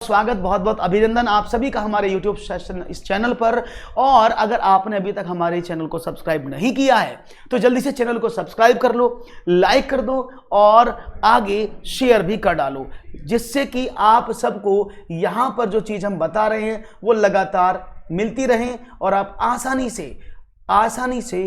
स्वागत, बहुत बहुत अभिनंदन आप सभी का हमारे YouTube सेशन इस चैनल पर। और अगर आपने अभी तक हमारे चैनल को सब्सक्राइब नहीं किया है तो जल्दी से चैनल को सब्सक्राइब कर लो, लाइक कर दो और आगे शेयर भी कर डालो, जिससे कि आप सबको यहाँ पर जो चीज़ हम बता रहे हैं वो लगातार मिलती रहें और आप आसानी से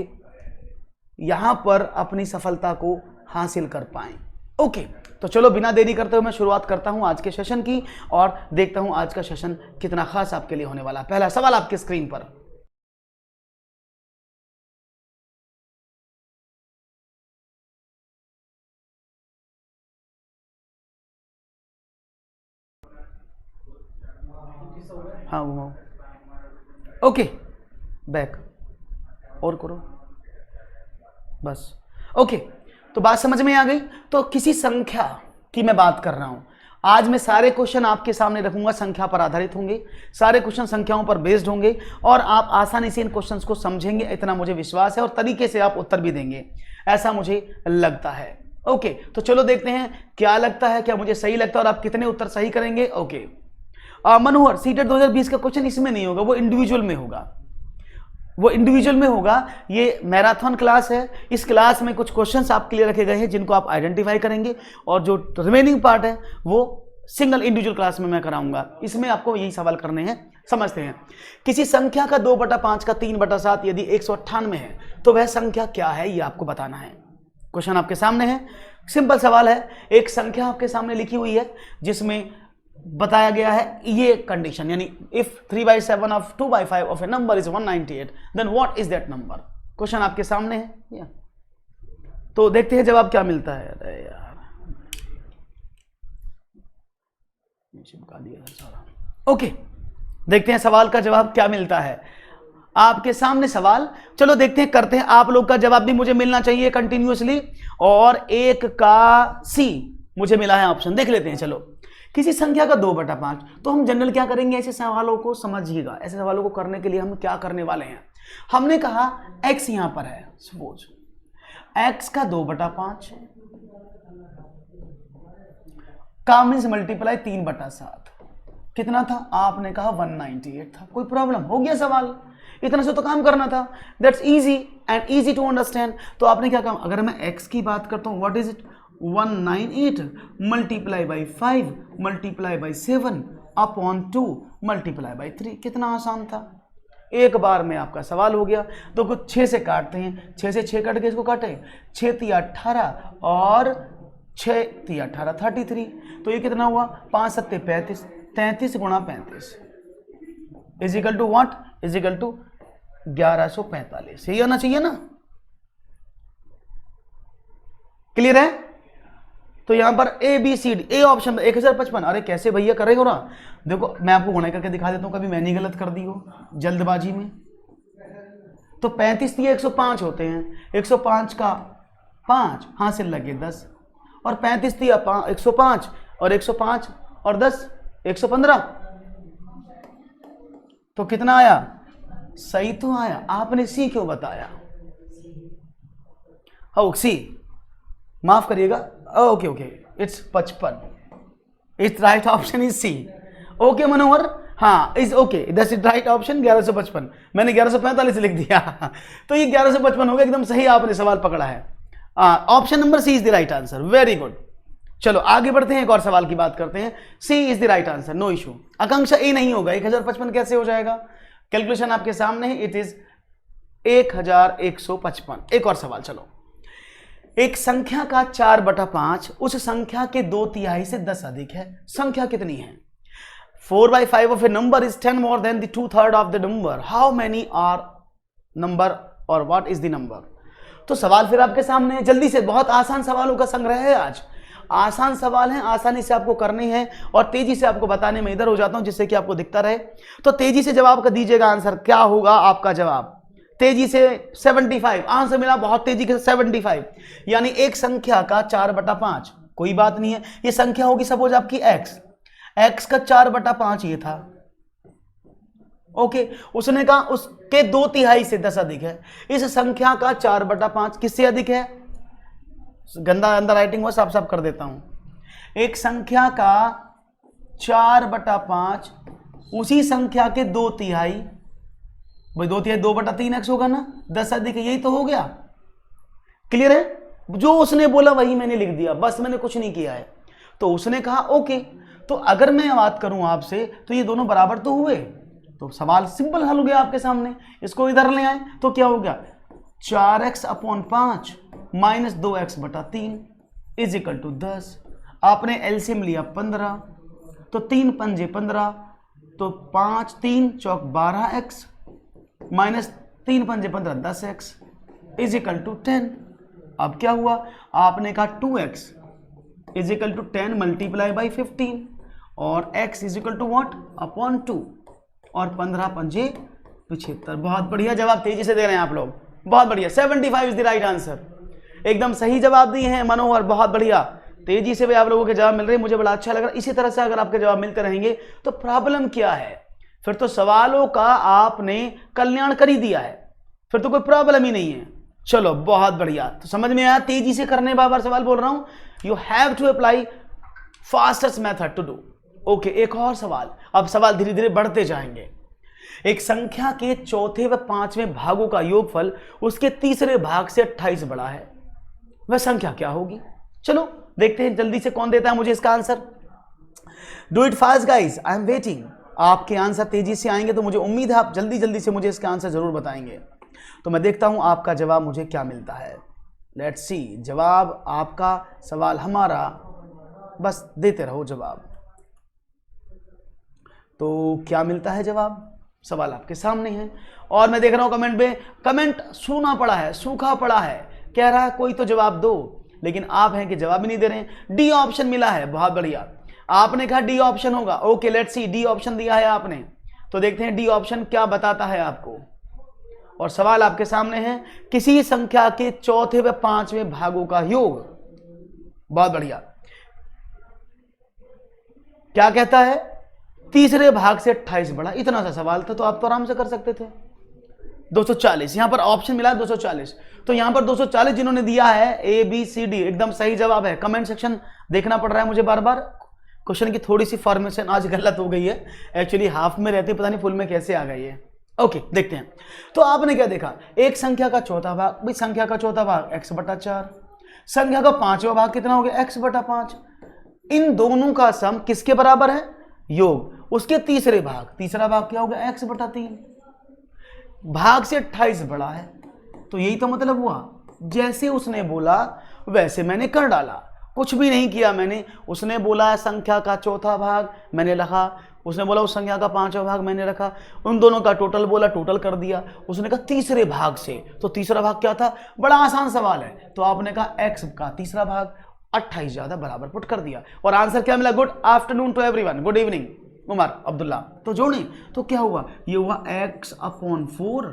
यहाँ पर अपनी सफलता को हासिल कर पाएं। ओके, तो चलो बिना देरी करते हुए मैं शुरुआत करता हूं आज के सेशन की और देखता हूं आज का सेशन कितना खास आपके लिए होने वाला है। पहला सवाल आपके स्क्रीन पर। हाँ वो ओके, बैक और करो बस। ओके, तो बात समझ में आ गई। तो किसी संख्या की मैं बात कर रहा हूं। आज मैं सारे क्वेश्चन आपके सामने रखूंगा, संख्या पर आधारित होंगे, सारे क्वेश्चन संख्याओं पर बेस्ड होंगे और आप आसानी से इन क्वेश्चंस को समझेंगे, इतना मुझे विश्वास है और तरीके से आप उत्तर भी देंगे, ऐसा मुझे लगता है। ओके, तो चलो देखते हैं क्या लगता है, क्या मुझे सही लगता है और आप कितने उत्तर सही करेंगे। ओके, मनोहर, सीटेट 2020 का क्वेश्चन इसमें नहीं होगा, वो इंडिविजुअल में होगा। ये मैराथन क्लास है, इस क्लास में कुछ क्वेश्चंस आपके लिए रखे गए हैं जिनको आप आइडेंटिफाई करेंगे और जो रिमेनिंग पार्ट है वो सिंगल इंडिविजुअल क्लास में मैं कराऊंगा। इसमें आपको यही सवाल करने हैं। समझते हैं, किसी संख्या का 2/5 का 3/7 यदि 198 है तो वह संख्या क्या है, ये आपको बताना है। क्वेश्चन आपके सामने है, सिंपल सवाल है। एक संख्या आपके सामने लिखी हुई है जिसमें बताया गया है ये कंडीशन, यानी if 3/7 of 2/5 of a number is 198 then what is that number. Question आपके सामने है, तो देखते हैं जवाब क्या मिलता है। अरे यार चिपका दिया सारा। ओके, देखते हैं सवाल का जवाब क्या मिलता है आपके सामने। सवाल चलो देखते हैं, करते हैं। आप लोग का जवाब भी मुझे मिलना चाहिए कंटिन्यूअसली। और एक का सी मुझे मिला है ऑप्शन, देख लेते हैं। चलो, किसी संख्या का 2/5, तो हम जनरल क्या करेंगे, ऐसे सवालों को समझिएगा। ऐसे सवालों को करने के लिए हम क्या करने वाले हैं, हमने कहा x यहां पर है, सपोज x का 2/5 का मीन्स मल्टीप्लाई 3/7 कितना था, आपने कहा 198 था। कोई प्रॉब्लम, हो गया सवाल, इतना से तो काम करना था। That's easy and easy to understand. तो आपने क्या कहा, अगर मैं x की बात करता हूं, what is it, 198 multiply by 5 multiply by 7 upon 2 multiply by 3। कितना आसान था, एक बार में आपका सवाल हो गया। तो कुछ 6 से काटते हैं, 6 से 6 काट के इसको काटे, 6 × 18 और 6 × 18 33। तो ये कितना हुआ, 5 × 7 35, 33 × 35 is equal to what, is equal to 1145। यही होना चाहिए ना, क्लियर है। तो यहां पर A B C D, A option 1055। अरे कैसे भैया करेगा ना, देखो मैं आपको गुणा करके दिखा देता हूं, कभी मैंने गलत कर दी हो जल्दबाजी में। तो 35 दिए 105 होते हैं, 105 का 5 हासिल लगे 10 और 35 दिया 105 और 105 और 10 115। तो कितना आया, सही तो आया। आपने सी क्यों बताया, हो सी, माफ करिएगा, okay okay, it's 55, it's right option is C. Okay Manohar, हाँ is okay, that's it right option 1155। मैंने 1145 लिख दिया तो ये 1155 हो गया, एकदम सही आपने सवाल पकड़ा है। Option number C is the right answer, very good. चलो आगे बढ़ते हैं, एक और सवाल की बात करते हैं। C is the right answer, no issue. Akanksha A नहीं होगा, 1055 कैसे हो जाएगा, कैलकुलेशन आपके सामने है, इट इज 1155। एक और सवाल, चलो। एक संख्या का 4/5 उस संख्या के 2/3 से 10 अधिक है, संख्या कितनी है। 4/5 of a number is 10 more than the 2/3 of the number, how many are number और व्हाट इज द नंबर। तो सवाल फिर आपके सामने है, जल्दी से, बहुत आसान सवालों का संग्रह है आज, आसान सवाल है, आसानी से आपको करने हैं और तेजी से आपको बताने में इधर हो जाता हूं जिससे कि आपको दिखता रहे। तो तेजी से जवाब का दीजिएगा, आंसर क्या होगा आपका जवाब, तेजी से 75 आंसर मिला, बहुत तेजी से 75, यानी एक संख्या का 4/5, कोई बात नहीं है, ये संख्या होगी सपोज आपकी x का 4/5 ये था। ओके, उसने कहा उसके 2/3 से 10 अधिक है, इस संख्या का 4/5 किससे अधिक है, गंदा अंदर राइटिंग हुआ, साफ साफ कर देता हूं। एक संख्या का 4/5 उसी संख्या के 2/3, भाई 2/3 2/3x होगा ना, 10 अधिक, यही तो हो गया। क्लियर है? जो उसने बोला वही मैंने लिख दिया, बस मैंने कुछ नहीं किया है। तो उसने कहा ओके, तो अगर मैं बात करूं आपसे तो ये दोनों बराबर तो हुए, तो सवाल सिंपल हल हो गया आपके सामने। इसको इधर ले आए तो क्या हो गया, 4x/5 minus 2x/3 is equal to 10। आपने एलसीएम लिया 15, तो 3 पंजे 15, तो 5 3 चौक 12x माइनस 3 पंजे 15 10x इज इक्वल टू 10। अब क्या हुआ, आपने कहा 2x is equal to 10 multiply by 15 और x is equal to what upon 2 और 15 पंजे 75। बहुत बढ़िया जवाब तेजी से दे रहे हैं आप लोग, बहुत बढ़िया। 75 इज द राइट आंसर, एकदम सही जवाब दिए हैं मनोहर, बहुत बढ़िया। तेजी से भी आप लोगों के जवाब मिल रहे हैं, मुझे बड़ा अच्छा लग रहा है। इसी तरह से अगर आपके जवाब मिलते रहेंगे तो प्रॉब्लम क्या है, फिर तो सवालों का आपने कल्याण कर ही दिया है, फिर तो कोई प्रॉब्लम ही नहीं है। चलो बहुत बढ़िया, तो समझ में आया, तेजी से करने, बार बार सवाल बोल रहा हूं, you have to apply fastest method to do. Okay, एक और सवाल, अब सवाल धीरे धीरे बढ़ते जाएंगे। एक संख्या के चौथे व पांचवें भागों का योगफल उसके तीसरे भाग से 28 बड़ा है, वह संख्या क्या होगी? चलो देखते हैं जल्दी से कौन देता है मुझे इसका answer. Do it fast guys, I am waiting. आपके आंसर तेजी से आएंगे तो मुझे उम्मीद है आप जल्दी जल्दी से मुझे इसका आंसर जरूर बताएंगे। तो मैं देखता हूं आपका जवाब मुझे क्या मिलता है। लेट्स सी, जवाब आपका, सवाल हमारा, बस देते रहो जवाब। तो क्या मिलता है जवाब, सवाल आपके सामने है और मैं देख रहा हूं कमेंट में, कमेंट सूना पड़ा है, सूखा पड़ा है, कह रहा है कोई तो जवाब दो, लेकिन आप हैं कि जवाब ही नहीं दे रहे हैं। डी ऑप्शन मिला है, बहुत बढ़िया, आपने कहा डी ऑप्शन होगा। Okay let's see, D option दिया है आपने, तो देखते हैं डी ऑप्शन क्या बताता है आपको। और सवाल आपके सामने है, किसी संख्या के चौथे व पांचवें भागों का योग, बहुत बढ़िया, क्या कहता है, तीसरे भाग से 28 बड़ा। इतना सा सवाल था तो आप तो आराम से कर सकते थे। 240 यहां पर ऑप्शन मिला है, 240, तो यहां पर 240 जिन्होंने दिया है ए बी सी डी एकदम सही जवाब है। कमेंट सेक्शन देखना पड़ रहा है मुझे बार बार, क्वेश्चन की थोड़ी सी फॉर्मेशन आज गलत हो गई है, एक्चुअली हाफ में रहती, पता नहीं फुल में कैसे आ गई है। ओके देखते हैं, तो आपने क्या देखा, एक संख्या का चौथा भाग, भाई संख्या का चौथा भाग x/4, संख्या का पांचवा भाग कितना हो गया, x/5। इन दोनों का सम किसके बराबर है, योग, उसके तीसरे भाग, तीसरा भाग क्या हो गया, x/3। भाग से 28 बड़ा है, तो यही तो मतलब हुआ, जैसे उसने बोला वैसे मैंने कर डाला, कुछ भी नहीं किया मैंने। उसने बोला संख्या का चौथा भाग, मैंने रखा, उसने बोला उस संख्या का पांचवा भाग, मैंने रखा, उन दोनों का टोटल बोला, टोटल कर दिया। उसने कहा तीसरे भाग से, तो तीसरा भाग क्या था, बड़ा आसान सवाल है, तो आपने कहा x का तीसरा भाग 28 ज्यादा बराबर पुट कर दिया, और आंसर क्या मिला, good afternoon to everyone, good evening Omar Abdullah. तो जोड़े तो क्या हुआ, ये हुआ x/4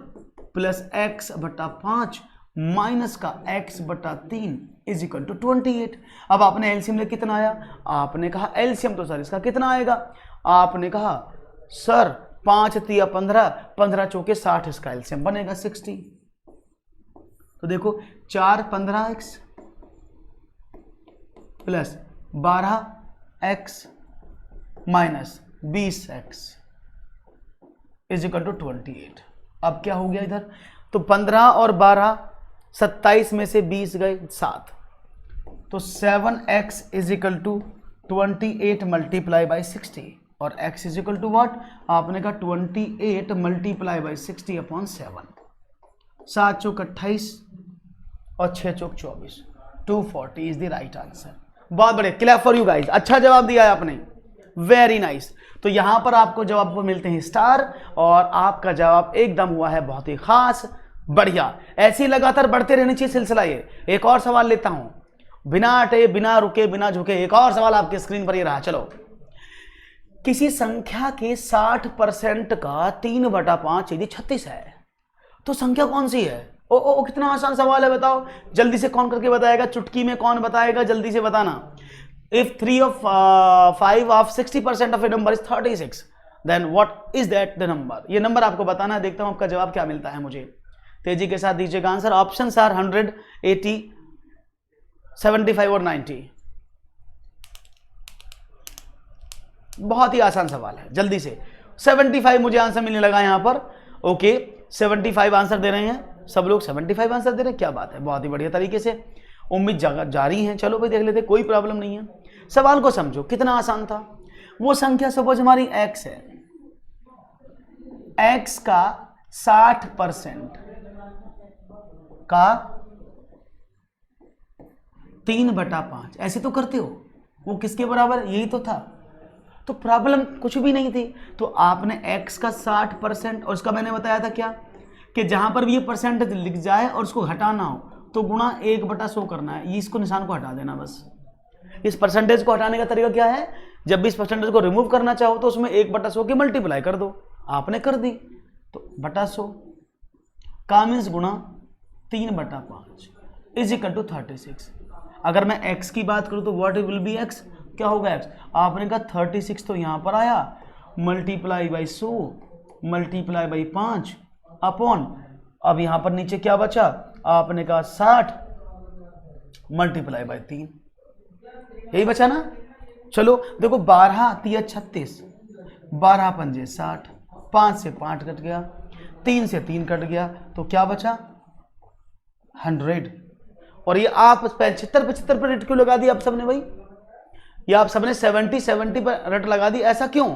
प्लस x/5 माइनस का x/3 इज इक्वल टू 28। अब आपने एलसीएम ले कितना आया, आपने कहा एलसीएम तो सर इसका कितना आएगा, आपने कहा सर 5 3 15, 15 चौके 60, इसका एलसीएम बनेगा 60। तो देखो 4 15x plus 12x minus 20x is equal to 28। अब क्या हो गया इधर, तो 15 और 12 27 में से 20 गए 7, तो 7x is equal to 28 multiply by 60 और x is equal to what, आपने कहा 28 मल्टीप्लाई बाई 60 अपॉन 7, 7 चौक 28 और 6 चौक 24, 240 इज द राइट आंसर। बहुत बढ़िया, क्लैप फॉर यू गाइस, अच्छा जवाब दिया है आपने, वेरी नाइस। तो यहां पर आपको जवाब पर मिलते हैं स्टार, और आपका जवाब एकदम हुआ है बहुत ही खास, बढ़िया। ऐसे ही लगातार बढ़ते रहने चाहिए सिलसिला ये। एक और सवाल लेता हूं, बिना हटे, बिना रुके, बिना झुके, एक और सवाल आपके स्क्रीन पर ये रहा। चलो, किसी संख्या के 60% का 3/5 यदि 36 है, तो संख्या कौन सी है? ओ कितना आसान सवाल है, बताओ जल्दी से, कौन करके बताएगा, चुटकी में कौन बताएगा, जल्दी से बताना। If 3 of 5 of 60% of a number is 36, then what is that the number? ये नंबर आपको बताना है, देखता हूं आपका जवाब क्या मिलता है मुझे। तेजी के साथ दीजिएगा आंसर। ऑप्शन आर 100, 80, 75 और 90। बहुत ही आसान सवाल है, जल्दी से 75 मुझे आंसर मिलने लगा यहाँ पर। ओके 75 आंसर दे रहे हैं सब लोग, 75 आंसर दे रहे हैं, क्या बात है, बहुत ही बढ़िया तरीके से उम्मीद जारी है। चलो भाई देख लेते, कोई प्रॉब्लम नहीं है। सवाल को समझो कितना आसान था। वो संख्या सपोज हमारी x है, x का 60% का 3/5 ऐसे तो करते हो, वो किसके बराबर, यही तो था। तो प्रॉब्लम कुछ भी नहीं थी। तो आपने x का 60% और उसका मैंने बताया था क्या कि जहां पर भी ये परसेंटेज लिख जाए और उसको हटाना हो तो गुणा 1/100 करना है। ये इसको निशान को हटा देना बस। इस परसेंटेज को हटाने का तरीका क्या है, जब भी इस परसेंटेज को रिमूव करना चाहो तो उसमें 1/100 की मल्टीप्लाई कर दो। आपने कर दी तो बटा 100 का मीन्स गुणा 3/5 इज इक्वल टू 36। अगर मैं x की बात करूं तो व्हाट विल बी x, क्या होगा x, आपने कहा 36 तो यहां पर आया, multiply by 100 multiply by 5 upon, अब यहां पर नीचे क्या बचा, आपने कहा 60 मल्टीप्लाई बाई 3, यही बचा ना। चलो देखो 12 तिया 36, 12 पंजे 60, 5 से 5 कट गया, 3 से 3 कट गया, तो क्या बचा 100। और ये आप 75 पर रेट क्यों लगा दी आप सबने भाई, ये आप सबने 70 पर रेट लगा दी, ऐसा क्यों,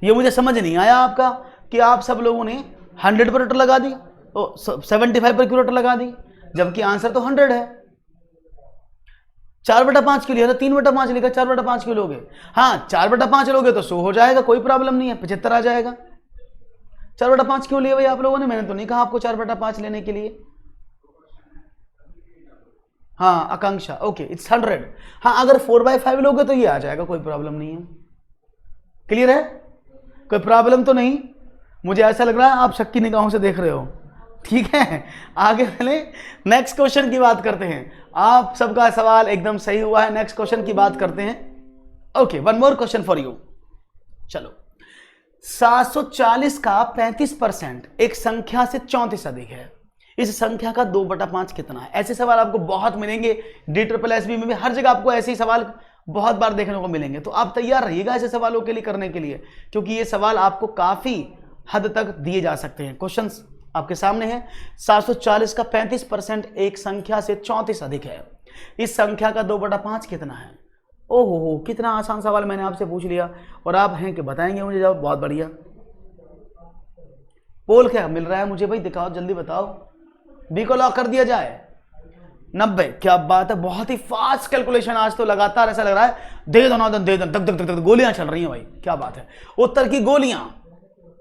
ये मुझे समझ नहीं आया आपका कि आप सब लोगों ने 100 पर रेट लगा दी, तो 75 पर क्यों रेट लगा दी, जबकि आंसर तो 100 है। 4/5 क्यों लिया था, 3/5 लिखा, 4/5 क्यों लोगे, हाँ 4/5 लोगे तो 100 हो जाएगा, कोई प्रॉब्लम नहीं है, 75 आ जाएगा। 4/5 क्यों लिए भाई आप लोगों ने, मैंने तो नहीं कहा आपको 4/5 लेने के लिए। हाँ आकांक्षा, ओके इट्स 100। हाँ अगर 4/5 लोगे तो ये आ जाएगा, कोई प्रॉब्लम नहीं है। क्लियर है, कोई प्रॉब्लम तो नहीं, मुझे ऐसा लग रहा है आप शक की निगाहों से देख रहे हो। ठीक है, आगे पहले नेक्स्ट क्वेश्चन की बात करते हैं। आप सबका सवाल एकदम सही हुआ है, नेक्स्ट क्वेश्चन की बात करते हैं। Okay one more question for you. चलो 740 का 35% एक संख्या से 34 अधिक है, इस संख्या का 2/5 कितना है। ऐसे सवाल आपको बहुत मिलेंगे, DSSB में भी हर जगह आपको ऐसे ही सवाल बहुत बार देखने को मिलेंगे। तो आप तैयार रहिएगा ऐसे सवालों के लिए करने के लिए, क्योंकि ये सवाल आपको काफी हद तक दिए जा सकते हैं। क्वेश्चंस आपके सामने है। 740 का 35% एक संख्या से 34 अधिक है, इस संख्या का 2/5 कितना है। ओहो कितना आसान सवाल मैंने आपसे पूछ लिया और आप हैं कि बताएंगे मुझे जवाब, बहुत बढ़िया। पोल क्या मिल रहा है मुझे भाई, दिखाओ जल्दी बताओ। बी को लॉक कर दिया जाए, 90, क्या बात है, बहुत ही फास्ट कैलकुलेशन। आज तो लगातार ऐसा लग रहा है दे दो ना दे दो, धक धक धक गोलियां चल रही हैं भाई, क्या बात है, उत्तर की गोलियां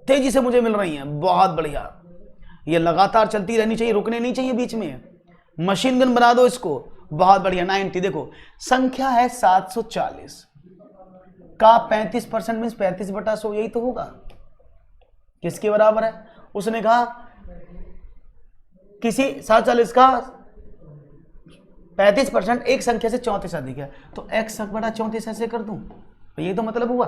तेजी से मुझे मिल रही हैं, बहुत बढ़िया। ये लगातार चलती रहनी चाहिए, रुकने नहीं चाहिए बीच में, मशीन गन बना दो इसको, बहुत बढ़िया। 90 देखो संख्या है 740 का 35% मीन्स 35/100, यही तो होगा, किसके बराबर है। उसने कहा किसी 740 का 35% एक संख्या से 34 अधिक है, तो x/34 ऐसे कर दूं, तो ये तो मतलब हुआ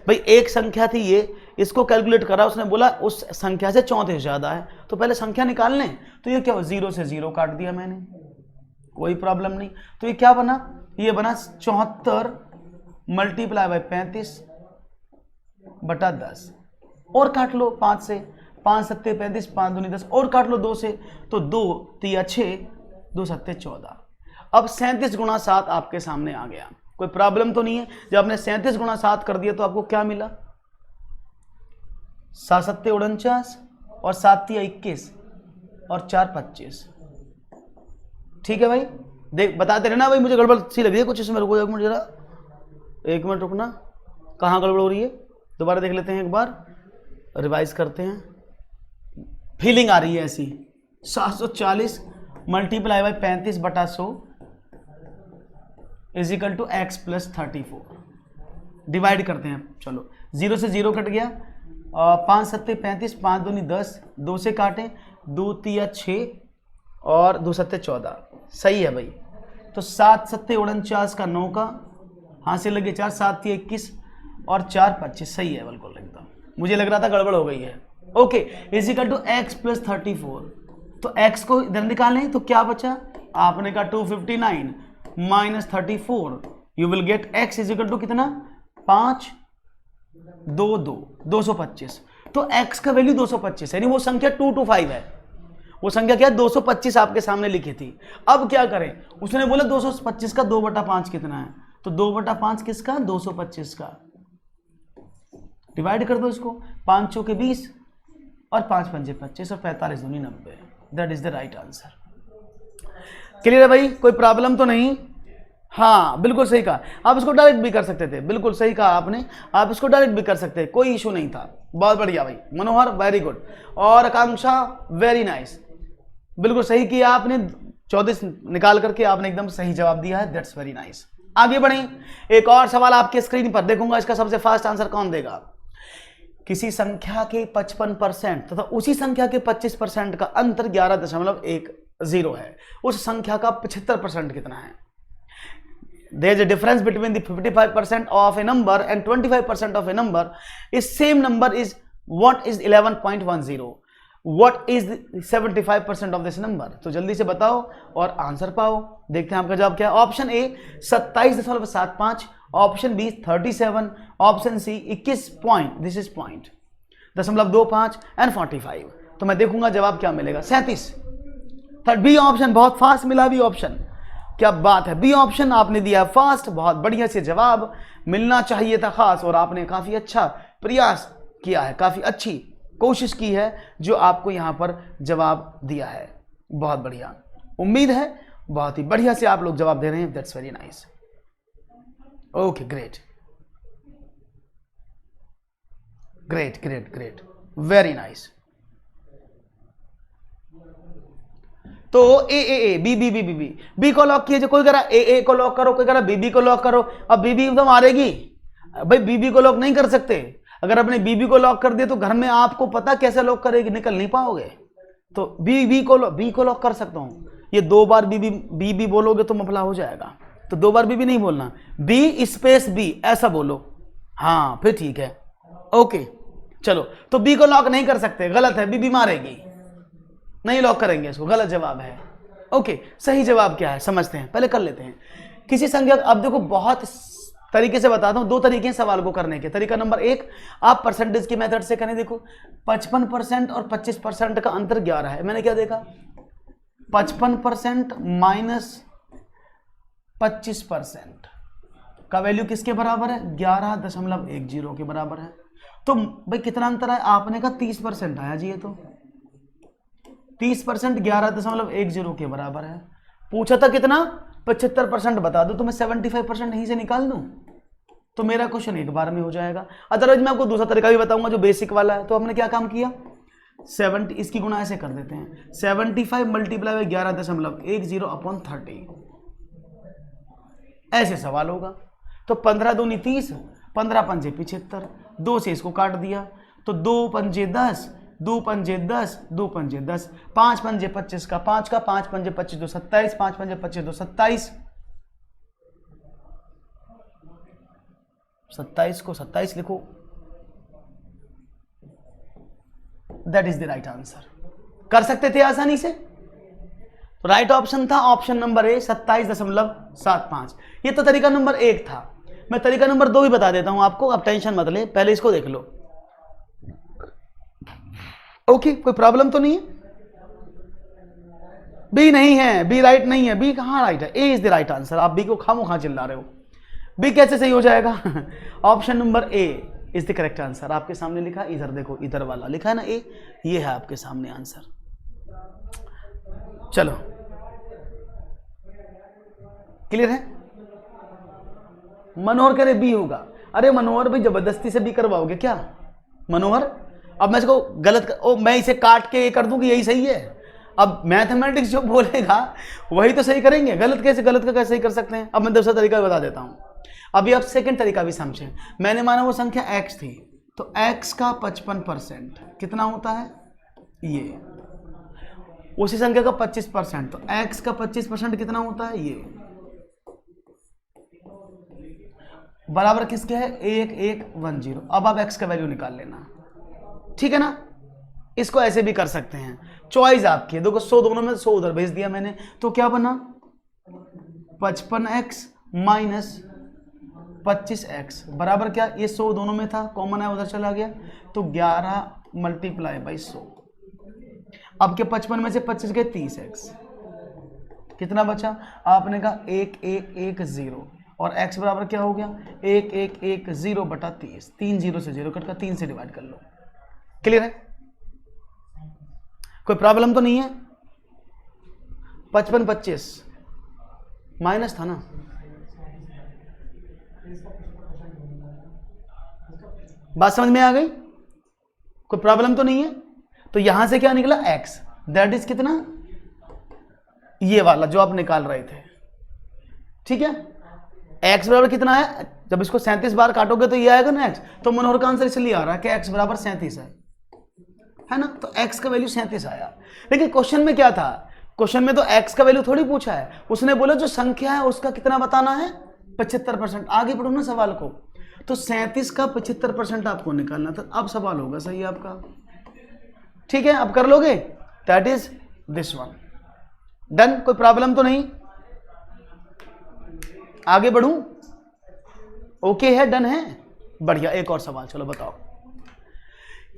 भाई। एक संख्या थी ये, इसको कैलकुलेट करा, उसने बोला उस संख्या से 34 ज्यादा है, तो पहले संख्या निकाल लें। तो ये क्या, 0 से 0 काट दिया मैंने, कोई प्रॉब्लम नहीं। तो ये क्या बना, ये बना 74 मल्टीप्लाई बाई 35/10, और काट लो 5 से, 5 7 35, 5 दूनी 10, और काट लो 2 से, तो 2 3 6, 2 7 14। अब 37 गुणा 7 आपके सामने आ गया, कोई प्रॉब्लम तो नहीं है। जब आपने 37 गुणा 7 कर दिया तो आपको क्या मिला, 7 7 49 और 7 3 21 और 4 25। ठीक है भाई, देख बताते रहना भाई, मुझे गड़बड़ सी लग रही है कुछ इसमें। रुको 1 मिनट जरा, 1 मिनट रुकना, कहाँ गड़बड़ हो रही है दोबारा देख लेते हैं, एक बार रिवाइज करते हैं। फीलिंग आ रही है ऐसी, 740 multiply by 35/100 is equal to x + 34। Divide करते हैं, चलो 0 से 0 कट गया, 5 7 35, 5 दूनी 10, 2 से काटें, 2 3 6 और 2 7 14, सही है भाई। तो 7 7 49 का 9 का, हाँ से लगे 4, 7 3 21 और 4 25, सही है बिल्कुल एकदम। मुझे लग रहा था गड़बड़ हो गई है। Okay is equal to x + 34, तो x को इधर निकालें तो क्या बचा, आपने कहा 259 - 34, you will get x is equal to कितना 5 2 2 225। तो x का वैल्यू 225 है, यानी वो संख्या 2 to 5 है। वो संख्या क्या है? 225 आपके सामने लिखी थी। अब क्या करें, उसने बोला 225 का 2/5 कितना है, तो 2/5 किसका? 225 का। डिवाइड कर दो इसको, 5 चौके 20 और 5 पंजे 25 और 45 दूनी 90। That is the right answer. Clear है भाई? कोई प्रॉब्लम तो नहीं? हाँ बिल्कुल सही कहा। आप इसको डायरेक्ट भी कर सकते थे, बिल्कुल सही कहा आपने, आप इसको डायरेक्ट भी कर सकते हैं, कोई इशू नहीं था। बहुत बढ़िया भाई। मनोहर वेरी गुड, और आकांक्षा वेरी नाइस, बिल्कुल सही किया आपने। 34 निकाल करके आपने एकदम सही जवाब दिया है, दैट्स वेरी नाइस। आगे बढ़ें, एक और सवाल आपके स्क्रीन पर देखूंगा, इसका सबसे फास्ट आंसर कौन देगा। किसी संख्या के 55% तथा उसी संख्या के 25% का अंतर 11.10 है, उस संख्या का 75% कितना है? There is a difference between the 55% of a number and 25% of a number. Is same number is what is 11.10? What is the 75% of this number? तो जल्दी से बताओ और आंसर पाओ। देखते हैं आपका जवाब क्या है। Option A 27.75, option B 37, option C 21 point, this is point, 0.25 and 45। तो मैं देखूंगा जवाब क्या मिलेगा। 37। थर्ड बी ऑप्शन, बहुत फास्ट मिला बी ऑप्शन, क्या बात है। बी ऑप्शन आपने दिया फास्ट, बहुत बढ़िया से जवाब मिलना चाहिए था खास, और आपने काफी अच्छा प्रयास किया है, काफी अच्छी कोशिश की है जो आपको यहां पर जवाब दिया है। बहुत बढ़िया, उम्मीद है बहुत ही बढ़िया से आप लोग जवाब दे रहे हैं, that's very nice. Okay great great great great, very nice. तो A B B B B B B को लॉक कीजिए। कोई कह रहा ए को लॉक करो, कोई कह रहा बी को लॉक करो। अब बी तो मारेगी भाई, बी को लॉक नहीं कर सकते। अगर आपने बी को लॉक कर दिया तो घर में आपको पता कैसे लॉक करेगी, निकल नहीं पाओगे। तो बी को लॉक कर सकता हूं। ये 2 बार बी बोलोगे तो मफला हो जाएगा, तो 2 बार बी नहीं बोलना, बी स्पेस बी ऐसा बोलो, हाँ फिर ठीक है। ओके चलो, तो बी को लॉक नहीं कर सकते, गलत है, बी मारेगी, नहीं लॉक करेंगे इसको, गलत जवाब है। ओके सही जवाब क्या है समझते हैं, पहले कर लेते हैं। किसी संख्या, अब देखो बहुत तरीके से बताता हूं, 2 तरीके हैं सवाल को करने के। तरीका नंबर 1, आप परसेंटेज की मेथड से करें। देखो 55% और 25% का अंतर 11 है। मैंने क्या देखा, 55% माइनस 25% का वैल्यू किसके बराबर है? 11.10 के बराबर है। तो भाई कितना अंतर है? आपने कहा 30% आया जी, ये तो 30% 11.10 के बराबर है। पूछा था कितना? 75% बता दो तो मैं 75% यहीं से निकाल दूं, तो मेरा क्वेश्चन एक बार में हो जाएगा। अदरवाइज मैं आपको दूसरा तरीका भी बताऊंगा जो बेसिक वाला है। तो हमने क्या काम किया, 70, इसकी गुणा ऐसे कर देते हैं, 75 मल्टीप्लाई बाई 11.10/30, ऐसे सवाल होगा। तो 15 दूनी 30, 15 पंजे 75, 2 से इसको काट दिया तो 2 पंजे 10, 2 पंजे 10, 2 पंजे 10, 5 पंजे 25 का 5 का, 5 पंजे 25 2 27, 5 पंजे 25 2 27, 27 को 27 लिखो, that is the right answer. कर सकते थे आसानी से, तो राइट ऑप्शन था ऑप्शन नंबर ए 27.75। ये तो तरीका नंबर 1 था। मैं तरीका नंबर 2 भी बता देता हूं आपको, अब टेंशन मत ले, पहले इसको देख लो। ओके कोई प्रॉब्लम तो नहीं है? बी नहीं है, बी राइट नहीं है, बी कहां राइट है? ए इज द राइट आंसर। आप बी को खामोखा चिल्ला रहे हो, बी कैसे सही हो जाएगा? Option number A is the correct answer. आपके सामने लिखा, इधर देखो, इधर वाला लिखा है ना ए, ये है आपके सामने आंसर। चलो क्लियर है? मनोहर कह रहे बी होगा। अरे मनोहर भाई जबरदस्ती से बी करवाओगे क्या मनोहर? अब मैं इसको गलत मैं इसे काट के ये कर दूं कि यही सही है। अब मैथमेटिक्स जो बोलेगा वही तो सही करेंगे, गलत का कैसे सही कर सकते हैं? अब मैं दूसरा तरीका बता देता हूं। अभी आप सेकंड तरीका भी समझें। मैंने माना वो संख्या x थी, तो x का 55% कितना होता है? ये। उसी संख्या का 25%, तो x का 25% कितना होता है? ये। बराबर किसके है? 1110। अब आप x का वैल्यू निकाल लेना, ठीक है ना? इसको ऐसे भी कर सकते हैं, चॉइस आपकी है। देखो 100 दोनों में 100 उधर भेज दिया मैंने, तो क्या बना? 55x माइनस 25x बराबर क्या, ये 100 दोनों में था, कॉमन है उधर चला गया, तो 11 मल्टीप्लाई बाई 100। अब के 55 में से 25 गए 30x, कितना बचा, आपने कहा 1110 और x बराबर क्या हो गया 1110 बटा 30, 3 0 से 0 कट का 3 से डिवाइड कर लो। क्लियर है, कोई प्रॉब्लम तो नहीं है। 55 25 माइनस था ना, बात समझ में आ गई, कोई प्रॉब्लम तो नहीं है। तो यहां से क्या निकला x, दैट इज कितना, ये वाला जो आप निकाल रहे थे, ठीक है। x बराबर कितना है, जब इसको 37 बार काटोगे तो ये आएगा ना x, तो मनोहर का आंसर इसलिए आ रहा है कि x बराबर 37 है ना, तो x का वैल्यू 37 आया। लेकिन क्वेश्चन में क्या था, क्वेश्चन में तो x का वैल्यू थोड़ी पूछा है, उसने बोला जो संख्या है उसका कितना बताना है 75%। आगे बढ़ो ना सवाल को, तो 37 का 75% आपको निकालना था। अब सवाल होगा सही आपका, ठीक है, अब कर लोगे, that is this one, done, कोई प्रॉब्लम तो नहीं। आगे बढ़ूं, ओके है, डन है, बढ़िया। एक और सवाल, चलो बताओ,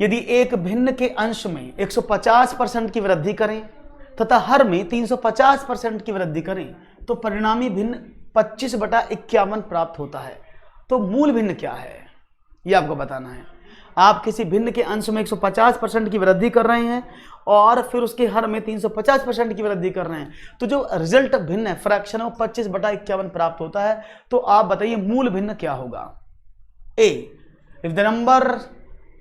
यदि एक भिन्न के अंश में 150% की वृद्धि करें तथा हर में 350% की वृद्धि करें तो परिणामी भिन्न 25/51 प्राप्त होता है, तो मूल भिन्न क्या है, यह आपको बताना है। आप किसी भिन्न के अंश में 150% की वृद्धि कर रहे हैं और फिर उसके हर में 350% की वृद्धि कर रहे हैं, तो जो रिजल्ट भिन्न है, फ्रैक्शन है, वो 25/51 प्राप्त होता है। तो आप बताइए मूल भिन्न क्या होगा। A, if the number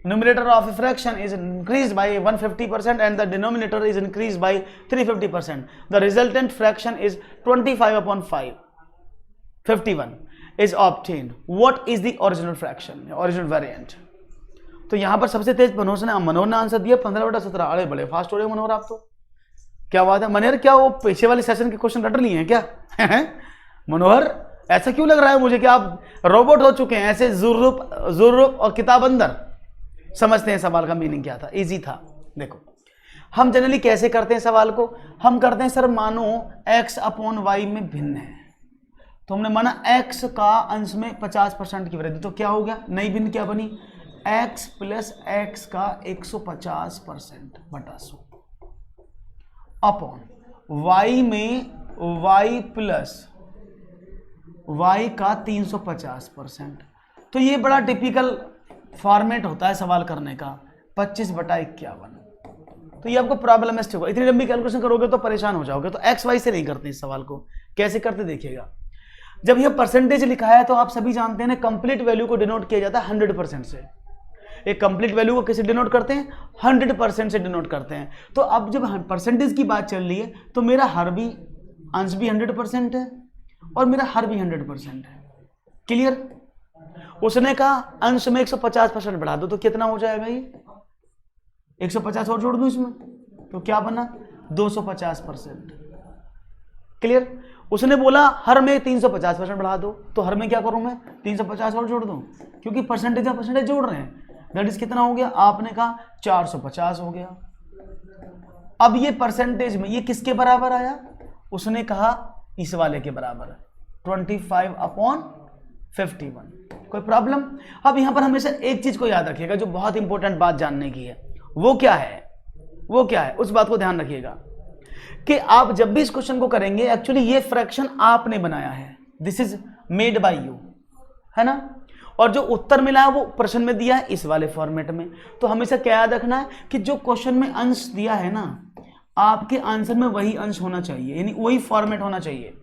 numerator of a fraction is increased by 150% and the denominator is increased by 350%, the resultant fraction is 25/5, 51 is obtained. What is the original fraction, original variant? तो यहां पर सबसे तेज मनोहर ने आंसर दिया 15/17। अरे बड़े fast हो रहे मनोहर आप तो, क्या बात है मनोहर, क्या वो पेशे वाले सेशन के क्वेश्चन रट लिए हैं क्या? मनोहर ऐसा क्यों लग रहा है मुझे कि आप रोबोट हो चुके हैं, ऐसे जुर्रुप और किताब अंदर। समझते हैं सवाल का मीनिंग क्या था, इजी था। देखो हम जनरली कैसे करते हैं सवाल को, हम करते हैं सर मानो x/y में भिन्न है, तो हमने माना x का अंश में 50% की वृद्धि, तो क्या हो गया, नई भिन्न क्या बनी, x प्लस x का 150% बटा 100 अपॉन y में y प्लस y का 350%। तो ये बड़ा टिपिकल फॉर्मेट होता है सवाल करने का, 25/51। तो ये आपको प्रॉब्लमिस्टिक होगा, इतनी लंबी कैलकुलेशन करोगे तो परेशान हो जाओगे। तो एक्स वाई से नहीं करते इस सवाल को, कैसे करते देखिएगा। जब ये परसेंटेज लिखा है तो आप सभी जानते हैं कंप्लीट वैल्यू को डिनोट किया जाता है 100% से। एक कंप्लीट वैल्यू को कैसे डिनोट करते हैं, 100% से डिनोट करते हैं। तो अब जब परसेंटेज की बात चल रही है तो मेरा हर भी अंश भी 100% है और मेरा हर भी 100% है। क्लियर। उसने कहा अंश में 150% बढ़ा दो, तो कितना हो जाएगा ये, 150 और जोड़ दूं इसमें, तो क्या बना 250%। क्लियर। उसने बोला हर में 350% बढ़ा दो, तो हर में क्या करूं मैं 350 और जोड़ दूं, क्योंकि परसेंटेज या परसेंटेज जोड़ रहे हैं। दैट इज कितना हो गया, आपने कहा 450 हो गया। अब ये परसेंटेज में ये किसके बराबर आया, उसने कहा इस वाले के बराबर 25/51। कोई प्रॉब्लम। अब यहां पर हमेशा एक चीज को याद रखिएगा जो बहुत इंपॉर्टेंट बात जानने की है, वो क्या है, वो क्या है, उस बात को ध्यान रखिएगा कि आप जब भी इस क्वेश्चन को करेंगे, एक्चुअली ये फ्रैक्शन आपने बनाया है, this is made by you, है ना। और जो उत्तर मिला है वो प्रश्न में दिया है इस वाले फॉर्मेट में। तो हमेशा क्या याद रखना है कि जो क्वेश्चन में अंश दिया है ना, आपके आंसर में वही अंश होना चाहिए, यानी वही फॉर्मेट होना चाहिए।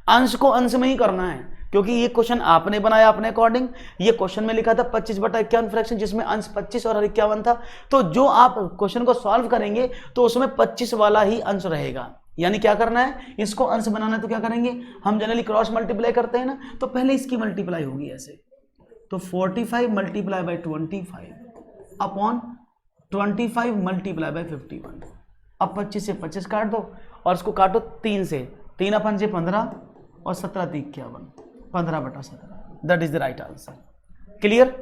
अंश को अंश में ही करना है, क्योंकि ये क्वेश्चन आपने बनाया अपने अकॉर्डिंग। ये क्वेश्चन में लिखा था 25/51 फ्रैक्शन, जिसमें अंश 25 और 51 था। तो जो आप क्वेश्चन को सॉल्व करेंगे तो उसमें 25 वाला ही अंश रहेगा। यानी क्या करना है, इसको अंश बनाना है तो क्या करेंगे, हम जनरली क्रॉस मल्टीप्लाई करते हैं ना, तो पहले इसकी मल्टीप्लाई होगी ऐसे, तो 45 multiply by 25 upon 25 multiply by 51। अब 25 से 25 काट दो और इसको काटो 3 से, 3 अपन से 15 और 17 3 51, 15/17। That is the right answer. Clear.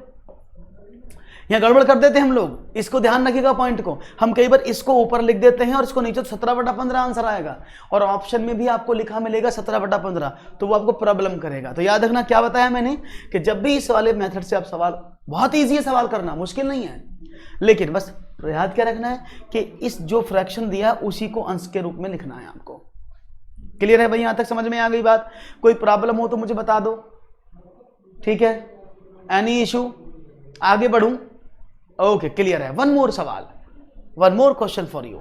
यहाँ गड़बड़ कर देते हैं हम लोग, इसको ध्यान रखिएगा पॉइंट को। हम कई बार इसको ऊपर लिख देते हैं और इसको नीचे 17/15 आंसर आएगा, और ऑप्शन में भी आपको लिखा मिलेगा 17/15, तो वो आपको प्रॉब्लम करेगा। तो याद रखना क्या बताया मैंने कि जब भी इस वाले मेथड से आप सवाल, बहुत ईजी है सवाल करना, मुश्किल नहीं है, लेकिन बस याद क्या रखना है कि इस जो फ्रैक्शन दिया उसी को अंश के रूप में लिखना है आपको। क्लियर है भाई? यहां तक समझ में आ गई बात? कोई प्रॉब्लम हो तो मुझे बता दो, ठीक है? Any issue? आगे बढ़ूं? ओके, क्लियर है। वन मोर सवाल, one more question for you.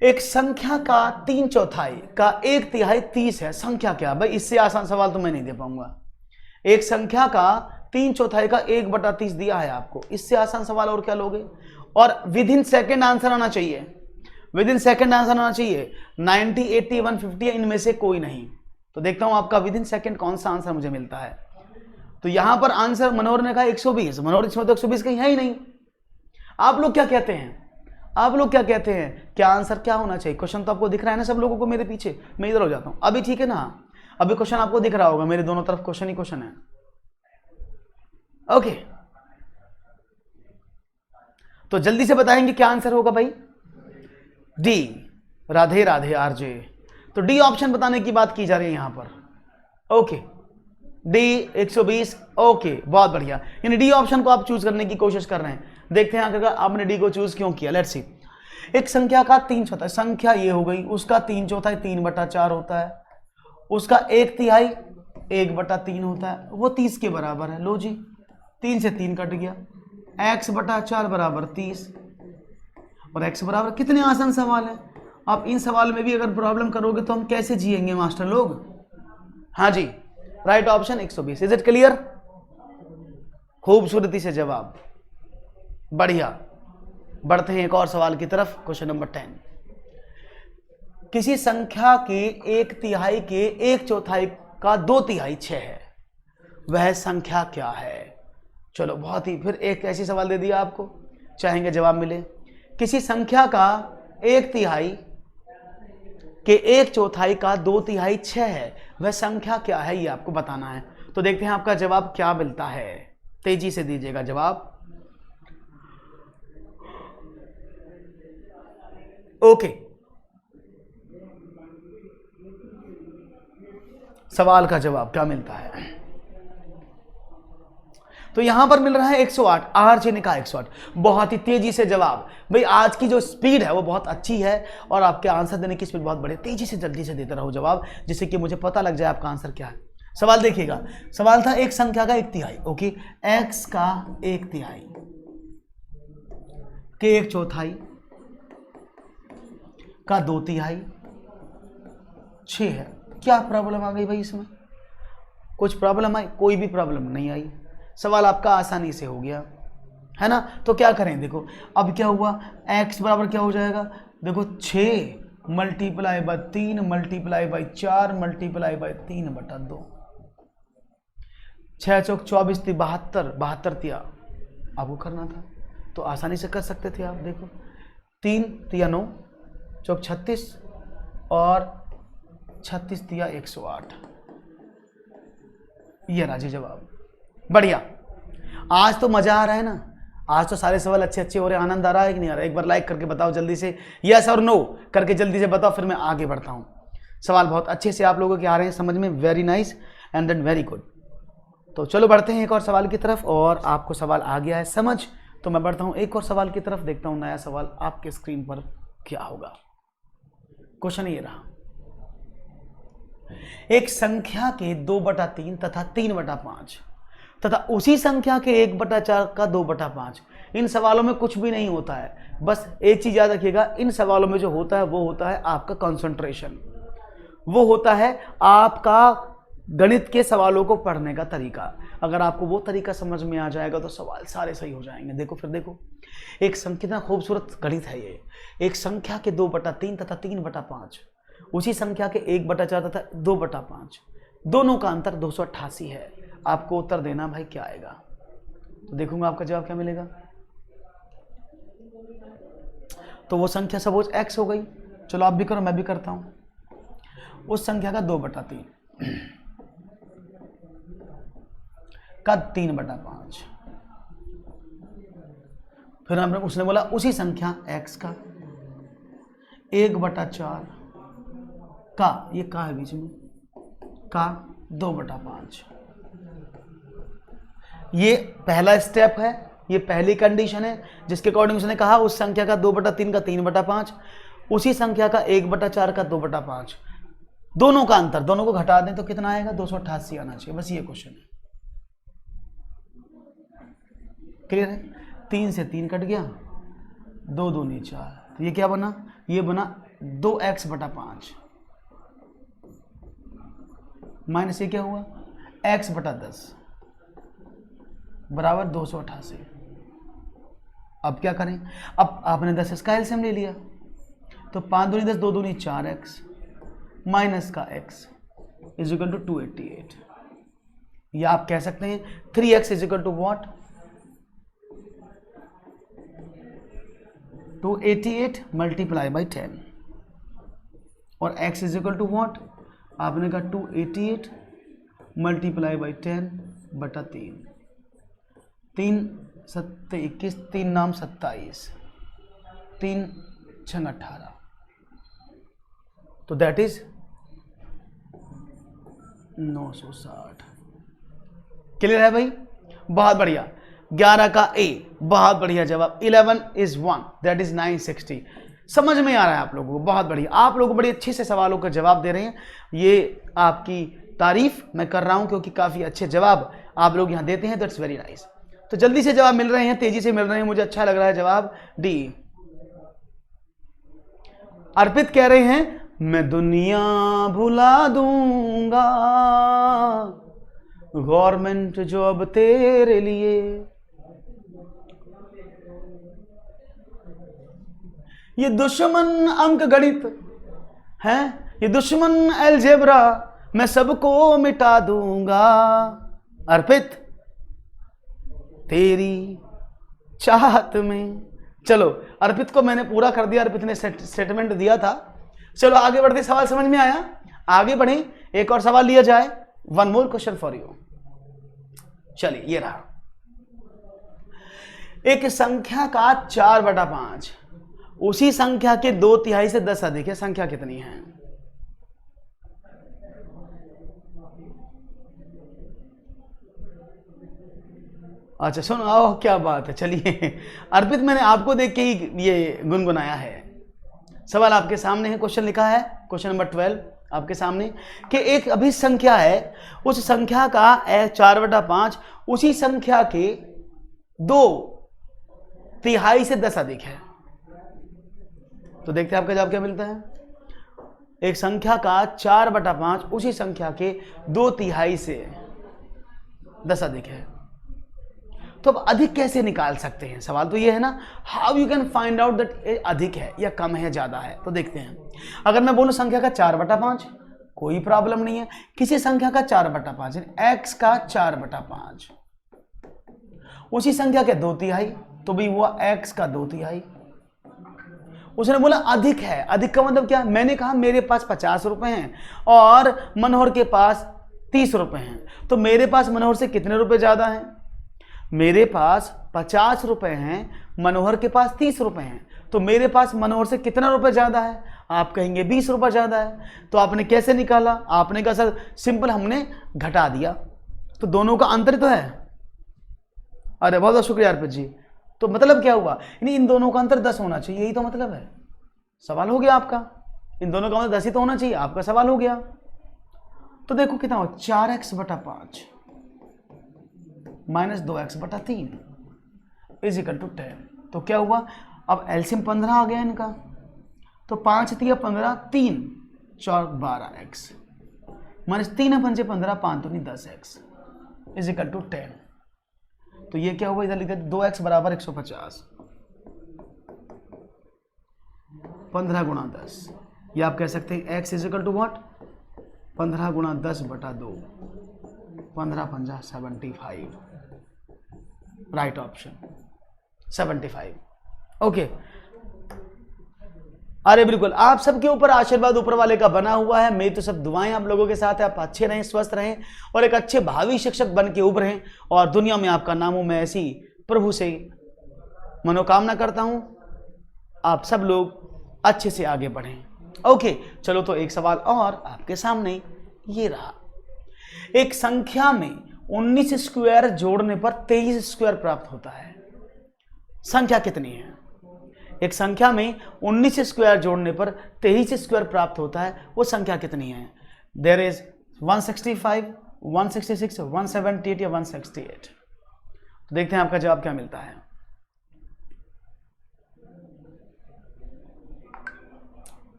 एक संख्या का 3/4 का 1/3 30 है, संख्या क्या? भाई इससे आसान सवाल तो मैं नहीं दे पाऊंगा। एक संख्या का 3/4 का 1/30 दिया है आपको, इससे आसान सवाल और क्या लोगे? और विद इन सेकेंड आंसर आना चाहिए, विद इन सेकेंड आंसर आना चाहिए। 90, 80, 150 इनमें से कोई नहीं। तो देखता हूं आपका विद इन सेकेंड कौन सा आंसर मुझे मिलता है। तो यहां पर आंसर मनोहर ने कहा 120, मनोहर इसमें तो 120 कहीं है ही नहीं। आप लोग क्या कहते हैं? आप लोग क्या कहते हैं? क्या आंसर क्या होना चाहिए? क्वेश्चन तो आपको दिख रहा है ना सब लोगों को मेरे पीछे, मैं इधर हो जाता हूं अभी, ठीक है ना? अभी क्वेश्चन आपको दिख रहा होगा, मेरे दोनों तरफ क्वेश्चन ही क्वेश्चन है। ओके, तो जल्दी से बताएंगे क्या आंसर होगा भाई? D, Radhe Radhe RJ. तो डी ऑप्शन बताने की बात की जा रही है यहां पर। Okay, D 120। ओके, बहुत बढ़िया, यानी डी ऑप्शन को आप चूज करने की कोशिश कर रहे हैं। देखते हैं आगे आपने डी को चूज क्यों किया। Let's see. एक संख्या का 3/4, संख्या ये हो गई, उसका 3/4 3/4 होता है, उसका 1/3 1/3 होता है, वो 30 के बराबर है। लो जी, 3 से 3 कट गया, x/4 बराबर 30, और x बराबर, कितने आसान सवाल है। आप इन सवाल में भी अगर प्रॉब्लम करोगे तो हम कैसे जिएंगे मास्टर लोग? हाँ जी, right option 120। Is it clear? खूबसूरती से जवाब, बढ़िया। बढ़ते हैं एक और सवाल की तरफ। Question number 10। किसी संख्या के 1/3 के 1/4 का 2/3 6 है, वह संख्या क्या है? चलो, बहुत ही, फिर एक ऐसी सवाल दे दिया आपको, चाहेंगे जवाब मिले। किसी संख्या का 1/3 के 1/4 का 2/3 6 है, वह संख्या क्या है, ये आपको बताना है। तो देखते हैं आपका जवाब क्या मिलता है, तेजी से दीजिएगा जवाब। ओके, सवाल का जवाब क्या मिलता है? तो यहां पर मिल रहा है 108। आरजे ने कहा 108। बहुत ही तेजी से जवाब। भाई आज की जो स्पीड है वो बहुत अच्छी है, और आपके आंसर देने की स्पीड बहुत बड़ी। तेजी से जल्दी से देते रहो जवाब, जिससे कि मुझे पता लग जाए आपका आंसर क्या है। सवाल देखिएगा, सवाल था एक संख्या का 1/3। ओके, x का 1/3 के 1/4 का 2/3 6 है। क्या प्रॉब्लम आ गई भाई इसमें? कुछ प्रॉब्लम आई? कोई भी प्रॉब्लम नहीं आई, सवाल आपका आसानी से हो गया, है ना? तो क्या करें, देखो अब क्या हुआ, x बराबर क्या हो जाएगा? देखो 6 multiply by 3 multiply by 4 multiply by 3/2, 6 चौक 24 थी 72, 72 तिया आपको करना था, तो आसानी से कर सकते थे आप। देखो 3 तिया 9 चौक 36, और 36 तिया 108। ये राजी जवाब, बढ़िया। आज तो मजा आ रहा है ना, आज तो सारे सवाल अच्छे अच्छे हो रहे हैं। आनंद आ रहा है कि नहीं आ रहा है? एक बार लाइक करके बताओ जल्दी से, यस और नो करके जल्दी से बताओ, फिर मैं आगे बढ़ता हूं। सवाल बहुत अच्छे से आप लोगों के आ रहे हैं समझ में, very nice and then very good. तो चलो बढ़ते हैं एक और सवाल की तरफ, और आपको सवाल आ गया है समझ, तो मैं बढ़ता हूं एक और सवाल की तरफ, देखता हूं नया सवाल आपके स्क्रीन पर क्या होगा। क्वेश्चन ये रहा, एक संख्या के 2/3 तथा 3/5 तथा उसी संख्या के 1/4 का 2/5। इन सवालों में कुछ भी नहीं होता है, बस एक चीज याद रखिएगा, इन सवालों में जो होता है वो होता है आपका कंसंट्रेशन, वो होता है आपका गणित के सवालों को पढ़ने का तरीका। अगर आपको वो तरीका समझ में आ जाएगा तो सवाल सारे सही हो जाएंगे। देखो फिर देखो, एक संख्या, कितना खूबसूरत गणित है ये। एक संख्या के 2/3 तथा 3/5, उसी संख्या के 1/4 तथा 2/5, दोनों का अंतर 288 है। आपको उत्तर देना भाई क्या आएगा, तो देखूंगा आपका जवाब क्या मिलेगा। तो वो संख्या सपोज x हो गई, चलो आप भी करो मैं भी करता हूं। उस संख्या का 2/3 का 3/5, फिर हमने उसने बोला उसी संख्या x का 1/4 का, ये का है बीच में, का 2/5। ये पहला स्टेप है, ये पहली कंडीशन है जिसके अकॉर्डिंग उसने कहा उस संख्या का 2/3 का 3/5, उसी संख्या का 1/4 का 2/5, दोनों का अंतर, दोनों को घटा दें तो कितना आएगा, 288 आना चाहिए। बस ये क्वेश्चन है। क्लियर है? 3 से 3 कट गया, 2 दूनी 4, तो ये क्या बना, ये बना 2x/5 माइनस ये क्या हुआ x/10 बराबर 288। अब क्या करें, अब आपने 10 इसका एलसीएम ले लिया तो 5 दूनी 10, 2 दूनी 4x माइनस का x इज इक्वल टू 288, या आप कह सकते हैं 3x is equal to what, 288 multiply by 10, और x is equal to what, आपने कहा 288 मल्टीप्लाई बाई 10/3, 3 7 21, 3 नाम 27, 3 6 18, तो दैट इज 960। क्लियर है भाई? बहुत बढ़िया। 11 का ए, बहुत बढ़िया जवाब। 11 is 1, दैट इज 960। समझ में आ रहा है आप लोगों को? बहुत बढ़िया, आप लोग बड़े अच्छे से सवालों का जवाब दे रहे हैं, ये आपकी तारीफ मैं कर रहा हूं क्योंकि काफी अच्छे जवाब आप लोग यहां देते हैं, दैट्स वेरी नाइस। तो जल्दी से जवाब मिल रहे हैं, तेजी से मिल रहे हैं, मुझे अच्छा लग रहा है जवाब डी। अर्पित कह रहे हैं मैं दुनिया भुला दूंगा गवर्नमेंट जॉब तेरे लिए, ये दुश्मन अंक गणित है, ये दुश्मन अलजेब्रा, मैं सबको मिटा दूंगा। अर्पित तेरी चाहत में, चलो अर्पित को मैंने पूरा कर दिया, अर्पित ने स्टेटमेंट दिया था। चलो आगे बढ़ते, सवाल समझ में आया? आगे बढ़े, एक और सवाल लिया जाए। One more question for you. चलिए ये रहा, एक संख्या का 4/5 उसी संख्या के 2/3 से 10 अधिक है, संख्या कितनी है? अच्छा सुनो, आओ क्या बात है। चलिए अर्पित, मैंने आपको देख के ही ये गुनगुनाया है। सवाल आपके सामने है, क्वेश्चन लिखा है, क्वेश्चन नंबर 12 आपके सामने, कि एक अभिन्न संख्या है, उस संख्या का 4/5 उसी संख्या के 2/3 से 10 अधिक है। तो देखते हैं आपका जवाब क्या मिलता है। एक संख्या का 4/5 उसी संख्या के 2/3 से 10 अधिक है, तो अब अधिक कैसे निकाल सकते हैं? सवाल तो ये है ना, how you can find out that अधिक है या कम है, ज्यादा है। तो देखते हैं, अगर मैं बोलूं संख्या का 4/5, कोई प्रॉब्लम नहीं है। किसी संख्या का 4/5 x का 4/5 उसी संख्या के 2/3, तो भी हुआ x का 2/3। उसने बोला अधिक है, अधिक का मतलब क्या? मैंने कहा मेरे पास 50 रुपए हैं और मनोहर के पास 30 रुपए हैं, तो मेरे पास मनोहर से कितने रुपए ज्यादा हैं? मेरे पास 50 रुपए हैं, मनोहर के पास 30 रुपए हैं, तो मेरे पास मनोहर से कितना रुपए ज्यादा है? आप कहेंगे 20 रुपए ज्यादा है। तो आपने कैसे निकाला? आपने कहा सर सिंपल, हमने घटा दिया, तो दोनों का अंतर तो है। अरे बहुत बहुत शुक्रिया अर्पित जी। तो मतलब क्या हुआ? यानी इन दोनों का अंतर 10 होना चाहिए, यही तो मतलब है। सवाल हो गया आपका, इन दोनों का अंतर 10 ही तो होना चाहिए, आपका सवाल हो गया। तो देखो कितना हो, 4x/5 minus 2x/3 is equal to 10। तो क्या हुआ, अब एलसीएम 15 आ गया इनका, तो 5 3 15, 3 4 12x minus 3 5 15, 5 2 10x is equal to 10। तो ये क्या हुआ, इधर लिख देते 2x बराबर 150, 15 गुणा 10, या आप कह सकते हैं x is equal to what, 15 गुणा 10/2, 15 5 75, राइट ऑप्शन 75। ओके, अरे बिल्कुल, आप सबके ऊपर आशीर्वाद ऊपर वाले का बना हुआ है। मेरी तो सब दुआएं आप लोगों के साथ है, आप अच्छे रहें, स्वस्थ रहें और एक अच्छे भावी शिक्षक बन के उभरें और दुनिया में आपका नाम हो। मैं ऐसी प्रभु से मनोकामना करता हूं आप सब लोग अच्छे से आगे बढ़ें। ओके, चलो तो एक सवाल और आपके सामने ये रहा। एक संख्या में 19 स्क्वायर जोड़ने पर 23 स्क्वायर प्राप्त होता है। संख्या कितनी है? एक संख्या में 19 स्क्वायर जोड़ने पर 23 स्क्वायर प्राप्त होता है, वो संख्या कितनी है? देयर इज 165, 166, 178 या 168। तो देखते हैं आपका जवाब क्या मिलता है।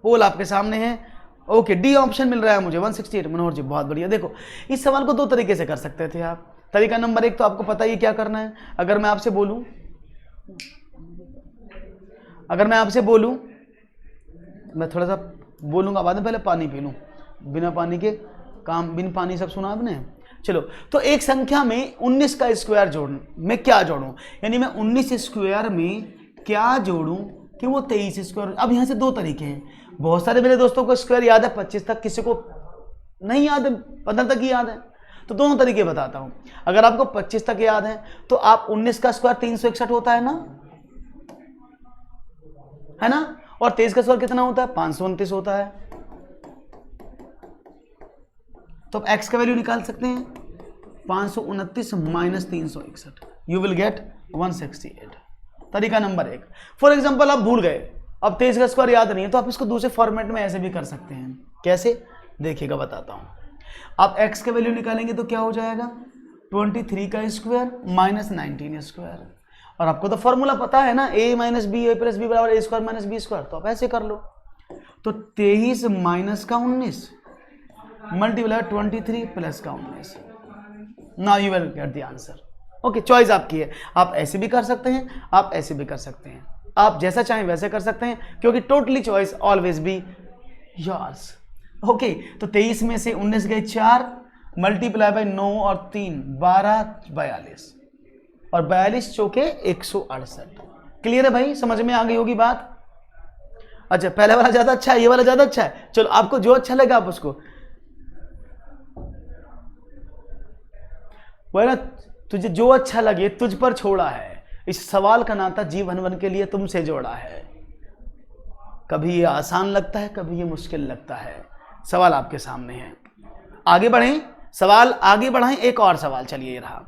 पोल आपके सामने है। ओके, डी ऑप्शन मिल रहा है मुझे 168। मनोहर जी बहुत बढ़िया। देखो, इस सवाल को दो तरीके से कर सकते थे आप। तरीका नंबर एक तो आपको पता ही क्या करना है। अगर मैं आपसे बोलूं, मैं थोड़ा सा बोलूंगा बाद में, पहले पानी पी लूं। बिना पानी के काम, बिन पानी सब सुना आपने। चलो, तो एक संख्या में 19 का स्क्वायर जोड़ूं, मैं क्या जोड़ूं, यानी मैं 19 स्क्वायर में क्या जोड़ूं कि वो 23 स्क्वायर। अब यहां से दो तरीके हैं। बहुत सारे मेरे दोस्तों को स्क्वायर याद है 25 तक, किसी को नहीं याद है, 15 तक ही याद है। तो दोनों तरीके बताता हूं। अगर आपको 25 तक याद है तो आप 19 का स्क्वायर 361 होता है ना, और 23 का स्क्वायर कितना होता है? 529 होता है। तो आप x का वैल्यू निकाल सकते हैं, 529 माइनस 361, यू विल गेट 168। तरीका नंबर एक। फॉर एग्जाम्पल आप भूल गए, अब 23 का स्क्वायर याद नहीं है, तो आप इसको दूसरे फॉर्मेट में ऐसे भी कर सकते हैं। कैसे? देखिएगा, बताता हूं। आप x का वैल्यू निकालेंगे तो क्या हो जाएगा? 23 का स्क्वायर माइनस 19 स्क्वायर। और आपको तो फॉर्मूला पता है ना, a minus B A plus B बराबर A square minus B square. तो आप ऐसे कर लो, तो 23 माइनस का 19 मल्टीप्लाई 23 प्लस का 19। Now you will get the answer. Okay, choice आपकी है। आप ऐसे भी कर सकते हैं, आप ऐसे भी कर सकते हैं, आप जैसा चाहें वैसे कर सकते हैं, क्योंकि totally choice always be yours. Okay, तो 23 में से 19 गए 4, मल्टीप्लाई बाय 9 और 3 12, 42, और 42 चौके 168। क्लियर है भाई? समझ में आ गई होगी बात। अच्छा, पहले वाला ज्यादा अच्छा है, ये वाला ज्यादा अच्छा है। चलो, आपको जो अच्छा लगा आप उसको, वह ना, तुझे जो अच्छा लगे तुझ पर छोड़ा है। इस सवाल का नाता जीवन भर के लिए तुमसे जोड़ा है। कभी ये आसान लगता है, कभी ये मुश्किल लगता है। सवाल आपके सामने है, आगे बढ़ें, सवाल आगे बढ़ाएं। एक और सवाल, चलिए रहा।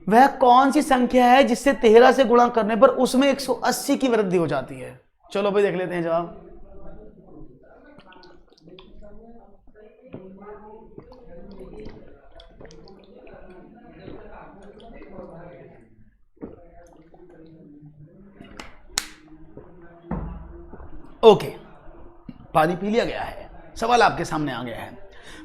वह कौन सी संख्या है जिससे 13 से गुणा करने पर उसमें 180 की वृद्धि हो जाती है? चलो भाई, देख लेते हैं जवाब। ओके, पानी पी लिया गया है, सवाल आपके सामने आ गया है।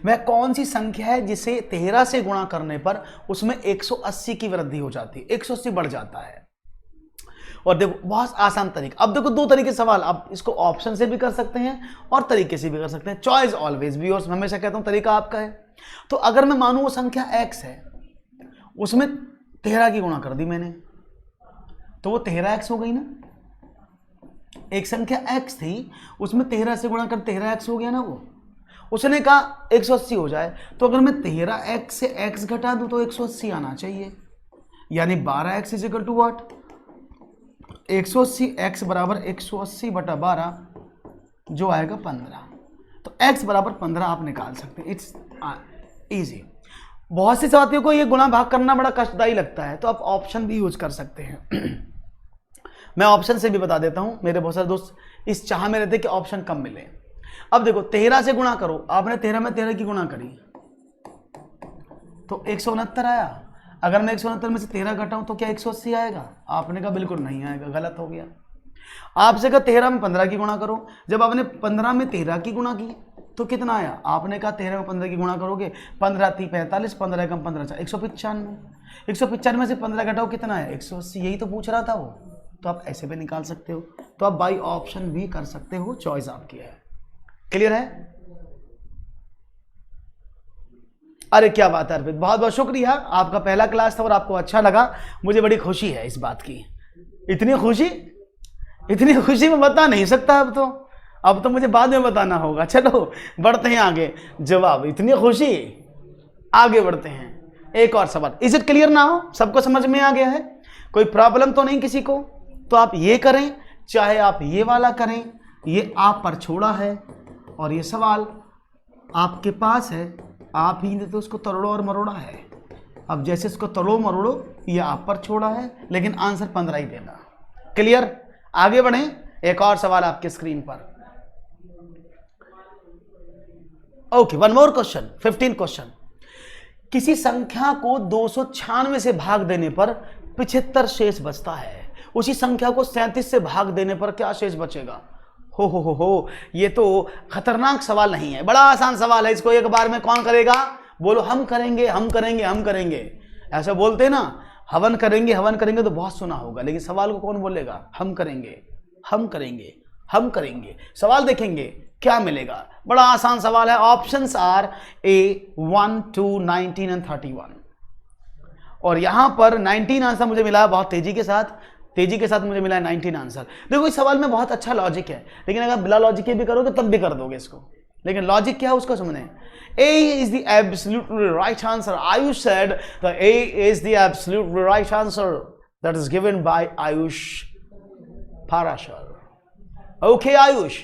वह कौन सी संख्या है जिसे 13 से गुणा करने पर उसमें 180 की वृद्धि हो जाती है, 180 बढ़ जाता है? और देखो, बहुत आसान तरीका। अब देखो, दो तरीके सवाल, आप इसको ऑप्शन से भी कर सकते हैं और तरीके से भी कर सकते हैं। चॉइस ऑलवेज बी योर्स, हमेशा कहता हूं तरीका आपका है। तो अगर मैं मानूं वो संख्या x है, उसमें 13 की गुणा कर दी मैंने, तो वो 13x हो गई ना। एक संख्या x थी, उसमें 13 से गुणा कर 13x हो गया ना। वो उसने कहा 180 हो जाए, तो अगर मैं 13x से x घटा दूं तो 180 आना चाहिए, यानी 12x is equal to what? 180। x बराबर 180 बटा 12 जो आएगा 15। तो x बराबर 15 आप निकाल सकते हैं। It's easy. बहुत से साथियों को ये गुणा भाग करना बड़ा कष्टदायी लगता है, तो आप ऑप्शन भी यूज कर सकते हैं। मैं ऑप्शन से भी बता देता हूं। मेरे बहुत सारे दोस्त इस चाह में रहते कि ऑप्शन कम मिले। अब देखो, 13 से गुणा करो, आपने 13 में 13 की गुणा करी तो 169 आया। अगर मैं 169 में से 13 घटाऊं तो क्या 180 आएगा? आपने कहा बिल्कुल नहीं आएगा, गलत हो गया। आपसे कहा 13 में 15 की गुणा करो, जब आपने 15 में 13 की गुणा की तो कितना आया? आपने कहा 13 में 15 की गुणा करोगे, 15 3 45, 15 कम 15 195। 195 में से 15 घटाओ, कितना आया? 180। यही तो पूछ रहा था वो। तो आप ऐसे भी निकाल सकते हो, तो आप बाई ऑप्शन भी कर सकते हो, चॉइस आपकी है। क्लियर है? अरे क्या बात है अर्पित, बहुत बहुत शुक्रिया। आपका पहला क्लास था और आपको अच्छा लगा, मुझे बड़ी खुशी है इस बात की। इतनी खुशी मैं बता नहीं सकता। अब तो मुझे बाद में बताना होगा। चलो बढ़ते हैं आगे। जवाब, इतनी खुशी, आगे बढ़ते हैं। एक और सवाल। इज इट क्लियर ना? हो सबको समझ में आ गया है? कोई प्रॉब्लम तो नहीं किसी को? तो आप ये करें, चाहे आप ये वाला करें, ये आप पर छोड़ा है और ये सवाल आपके पास है, आप ही ने तो उसको तरोड़ो और मरोड़ा है। अब जैसे इसको तरोड़ो मरोड़ो, ये आप पर छोड़ा है, लेकिन आंसर 15 ही देना। क्लियर? आगे बढ़ें, एक और सवाल आपके स्क्रीन पर। Okay, one more question, 15 question. किसी संख्या को 296 से भाग देने पर 75 शेष बचता है, उसी संख्या को 37 से भाग देने पर क्या शेष बचेगा? हो, ये तो खतरनाक सवाल नहीं है, बड़ा आसान सवाल है। इसको एक बार में कौन करेगा? बोलो हम करेंगे, हम करेंगे, हम करेंगे। ऐसा बोलते ना, हवन करेंगे, हवन करेंगे, तो बहुत सुना होगा, लेकिन सवाल को कौन बोलेगा? हम करेंगे, हम करेंगे, हम करेंगे। सवाल देखेंगे क्या मिलेगा। बड़ा आसान सवाल है। Options are A 1, 2, 19 and 31। और यहां पर 19 आंसर मुझे मिला है बहुत तेजी के साथ मुझे मिला है 19 आंसर। देखो इस सवाल में बहुत अच्छा लॉजिक है, लेकिन अगर बिना लॉजिक के भी करोगे तब भी कर दोगे इसको, लेकिन लॉजिक क्या है उसको समझें। A is the absolutely right answer. Ayush said the A is the absolutely right answer that is given by Ayush Parashar. Okay, Ayush,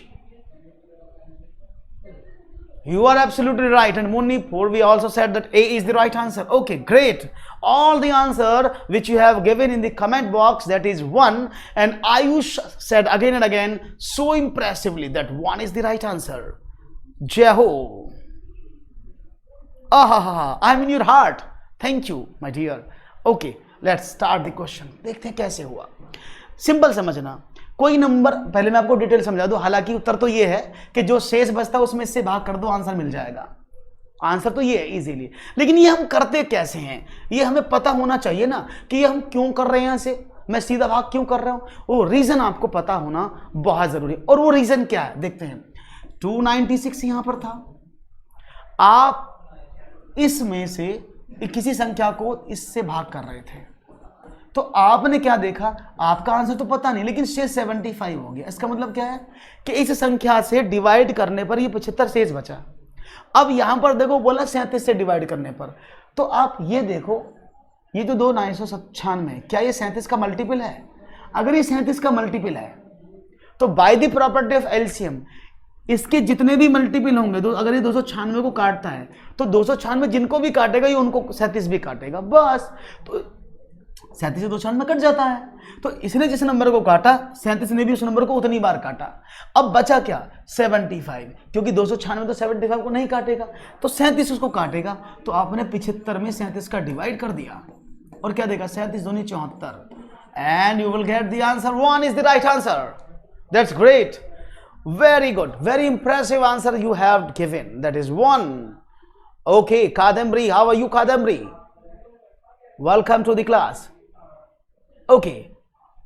you are absolutely right. And Munni we also said that A is the right answer. Okay, great. All the answer which you have given in the comment box, that is 1, and Ayush said again and again so impressively that 1 is the right answer. Jai Ho. I'm in your heart. Thank you, my dear. Okay, let's start the question. देखते हैं कैसे हुआ। Simple समझना, कोई number, पहले मैं आपको detail समझा दूं। हालांकि उत्तर तो ये है कि जो शेष बचता है उसमें से भाग कर दो, आंसर मिल जाएगा। आंसर तो ये है इजीली, लेकिन ये हम करते कैसे हैं ये हमें पता होना चाहिए ना, कि ये हम क्यों कर रहे हैं। ऐसे मैं सीधा भाग क्यों कर रहा हूं, वो रीजन आपको पता होना बहुत जरूरी है। और वो रीजन क्या है देखते हैं। 296 यहां पर था, आप इसमें से किसी संख्या को इससे भाग कर रहे थे, तो आपने क्या देखा, आपका आंसर तो पता नहीं, लेकिन शेष 75 हो गया। इसका मतलब क्या है कि इस संख्या से डिवाइड करने पर ये 75 शेष बचा। अब यहां पर देखो बोला 37 से डिवाइड करने पर, तो आप ये देखो, ये जो 2,996 क्या ये 37 का मल्टीपल है? अगर ये 37 का मल्टीपल है तो by the property of LCM इसके जितने भी मल्टीपल होंगे, तो अगर ये 296 को काटता है तो 296 जिनको भी काटेगा ये उनको 37 भी काटेगा, बस। तो 37 से 296 कट जाता है। तो इसने जिस नंबर को काटा 37 ने भी उस नंबर को उतनी बार काटा। अब बचा क्या? 75, क्योंकि 296 तो 75 को नहीं काटेगा, तो 37 उसको काटेगा। तो आपने 75 में 37 का डिवाइड कर दिया और क्या देगा? 37 दूनी 74, and you will get the answer 1 is the right answer. That's great, very good, very impressive answer you have given, that is 1. Okay, Kadambri, how are you, Kadambri? Welcome to the class. Okay,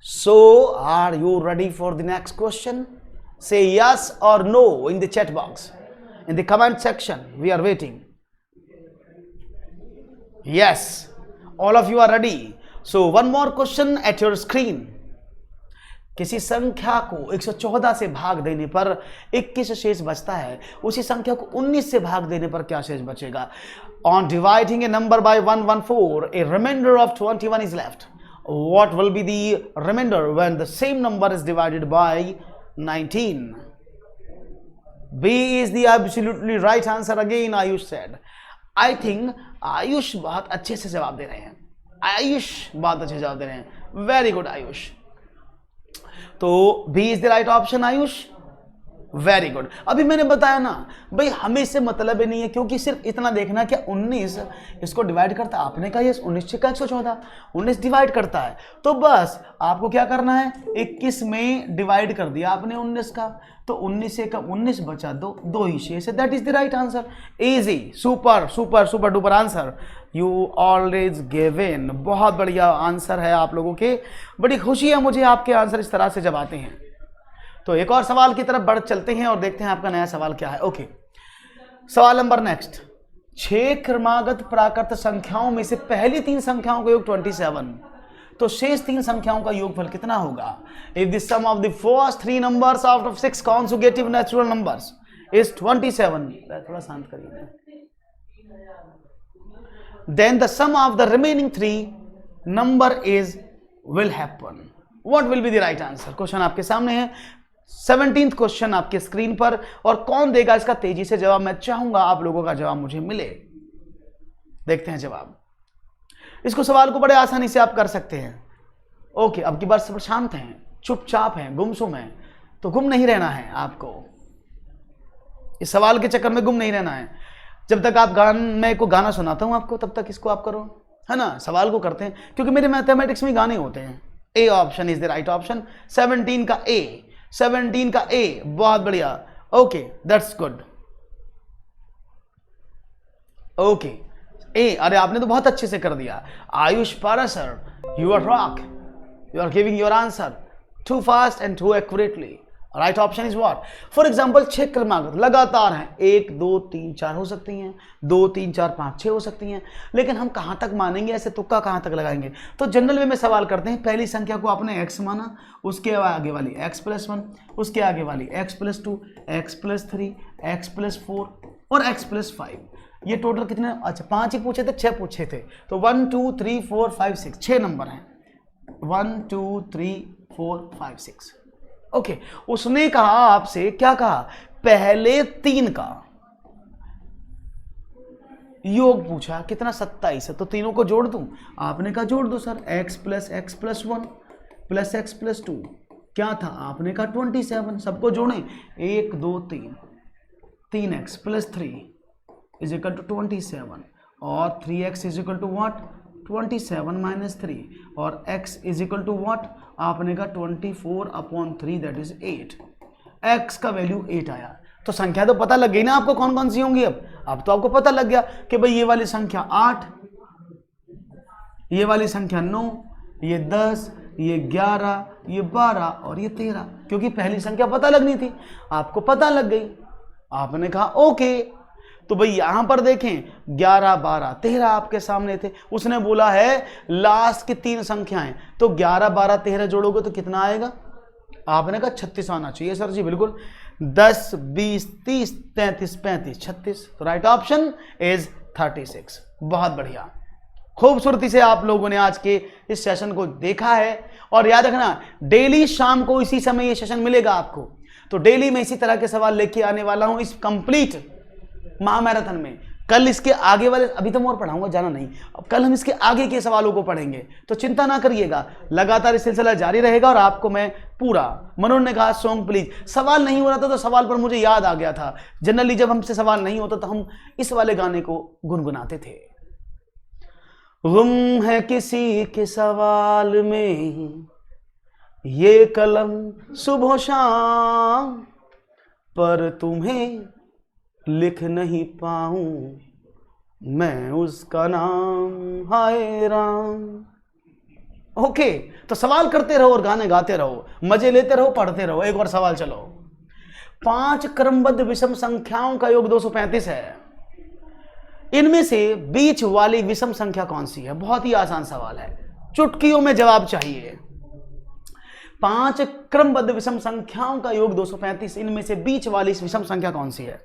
so are you ready for the next question? Say yes or no in the chat box, in the comment section. We are waiting. Yes, all of you are ready. So one more question at your screen. किसी संख्या को 114 से भाग देने पर 21 शेष बचता है, उसी संख्या को 19 से भाग देने पर क्या शेष बचेगा? On dividing a number by 114, a remainder of 21 is left. What will be the remainder when the same number is divided by 19? B is the absolutely right answer again, Ayush said. I think Ayush बहुत अच्छे से जवाब दे रहे हैं। आयुष बहुत अच्छे जवाब दे रहे हैं। Very good Ayush. तो B is the right option Ayush. Very good. अभी मैंने बताया ना भाई, हमें इससे मतलब ही नहीं है, क्योंकि सिर्फ इतना देखना क्या 19 इसको डिवाइड करता है। आपने कहा ये 19 का 114, 19 डिवाइड करता है, तो बस आपको क्या करना है, 21 में डिवाइड कर दिया आपने 19 का, तो 19 से कम 19 बचा, दो ही शेष है। That is the right answer. Easy, super super super duper answer you always given. बहुत बढ़िया आंसर है आप लोगों के। बड़ी खुशी है मुझे आपके आंसर इस तरह से जब आते हैं। तो एक और सवाल की तरफ बढ़ चलते हैं और देखते हैं आपका नया सवाल क्या है। ओके, सवाल नंबर नेक्स्ट। 6 क्रमागत प्राकृत संख्याओं में से पहली 3 संख्याओं का योग 27, तो शेष 3 संख्याओं का योगफल कितना होगा? If the sum of the first 3 numbers out of 6 consecutive natural numbers is 27, थोड़ा शांत करिए, then the sum of the remaining 3 number is will happen? What will be the right answer? Question आपके सामने है, 17th क्वेश्चन आपके screen पर, और कौन देगा इसका तेजी से जवाब? मैं चाहूंगा आप लोगों का जवाब मुझे मिले। देखते हैं जवाब। इसको सवाल को बड़े आसानी से आप कर सकते हैं। ओके, अब की बार सब शांत हैं, चुपचाप हैं, गुमसुम हैं, तो गुम नहीं रहना है आपको, इस सवाल के चक्कर में गुम नहीं रहना है। जब तक आप मैं को गाना सुनाता हूं आपको, तब तक इसको आप करो, है ना, सवाल को करते हैं, क्योंकि मेरे मैथमेटिक्स में गाने होते हैं। A option is the right option, 17 का ए, 17 का ए, बहुत बढ़िया। Okay, that's good. Okay, A, अरे आपने तो बहुत अच्छे से कर दिया। Ayush Parashar, you are rock, you are giving your answer too fast and too accurately. Right option is what? For example 6 क्रमागत लगातार हैं, 1 2 3 4 हो सकती हैं, 2 3 4 5 6 हो सकती हैं, लेकिन हम कहां तक मानेंगे, ऐसे तुक्का कहां तक लगाएंगे? तो जनरल वे में सवाल करते हैं, पहली संख्या को आपने x माना, उसके आगे वाली x+1, उसके आगे वाली x+2, x+3, x+4 और x+5। ये टोटल कितने? अच्छा, 5 ही पूछे थे, 6 पूछे थे, तो 1 2 3 4 5 6, 6 नंबर हैं, 1 2 3 4 5 6। ओके, उसने कहा आपसे, क्या कहा? पहले 3 का योग पूछा, कितना? 27 है, तो तीनों को जोड़ दूं? आपने कहा जोड़ दो सर, x + x+1 + x+2, क्या था? आपने कहा 27, सबको जोड़ें, 1 2 3, 3x + 3 = 27, और 3x = what? 27 - 3, और x = what? आपने कहा 24/3, दैट इज 8। x का वैल्यू 8 आया, तो संख्या तो पता लग गई ना आपको कौन कौन सी होंगी। अब तो आपको पता लग गया कि भाई ये वाली संख्या 8, ये वाली संख्या 9, ये 10, ये 11, ये 12 और ये 13, क्योंकि पहली संख्या पता लगनी थी, आपको पता लग गई। आपने कहा ओके, तो भाई यहां पर देखें 11 12 13 आपके सामने थे, उसने बोला है लास्ट की 3 संख्याएं, तो 11 12 13 जोड़ोगे तो कितना आएगा? आपने कहा 36 आना चाहिए सर जी, बिल्कुल, 10 20 30 33 35 36, तो राइट ऑप्शन इज 36। बहुत बढ़िया, खूबसूरती से आप लोगों ने आज के इस सेशन को देखा है, और याद रखना डेली शाम को इसी समय ये सेशन मिलेगा आपको, तो डेली मैं इसी तरह के सवाल लेके आने वाला हूं इस कंप्लीट महामैराथन में। कल इसके आगे वाले, अभी तो मैं और पढ़ाऊंगा, जाना नहीं, अब कल हम इसके आगे के सवालों को पढ़ेंगे, तो चिंता ना करिएगा, लगातार इस सिलसिला जारी रहेगा, और आपको मैं पूरा, मनोज ने कहा सॉन्ग प्लीज, सवाल नहीं हो रहा था तो सवाल पर मुझे याद आ गया था, जनरली जब हमसे सवाल नहीं होता तो हम इस वाले गाने को गुनगुनाते थे। गुम है किसी के सवाल में ये कलम सुबह शाम, पर तुम्हें लिख नहीं पाऊं मैं उसका नाम, हाय राम। ओके, तो सवाल करते रहो और गाने गाते रहो, मजे लेते रहो, पढ़ते रहो। एक और सवाल, चलो। 5 क्रमबद्ध विषम संख्याओं का योग 235 है, इनमें से बीच वाली विषम संख्या कौन सी है? बहुत ही आसान सवाल है, चुटकियों में जवाब चाहिए। 5 क्रमबद्ध विषम संख्याओं का योग 235, इनमें से बीच वाली विषम संख्या कौन सी है?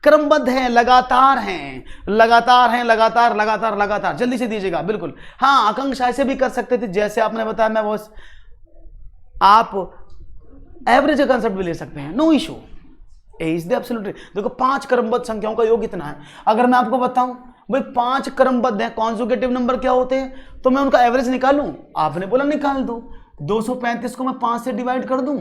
क्रमबद्ध है, लगातार हैं, लगातार हैं, लगातार लगातार लगातार, जल्दी से दीजिएगा। बिल्कुल, हाँ, आकांक्षा ऐसे भी कर सकते थे जैसे आपने बताया, मैं वो आप एवरेज का कंसेप्ट भी ले सकते हैं, no issue, is the absolute. देखो 5 क्रमबद्ध संख्याओं का योग कितना है, अगर मैं आपको बताऊं भाई 5 क्रमबद्ध है, कॉन्जुगेटिव नंबर क्या होते हैं, तो मैं उनका एवरेज निकालूं, आपने बोला निकाल दो, 235 को मैं 5 से डिवाइड कर दूं,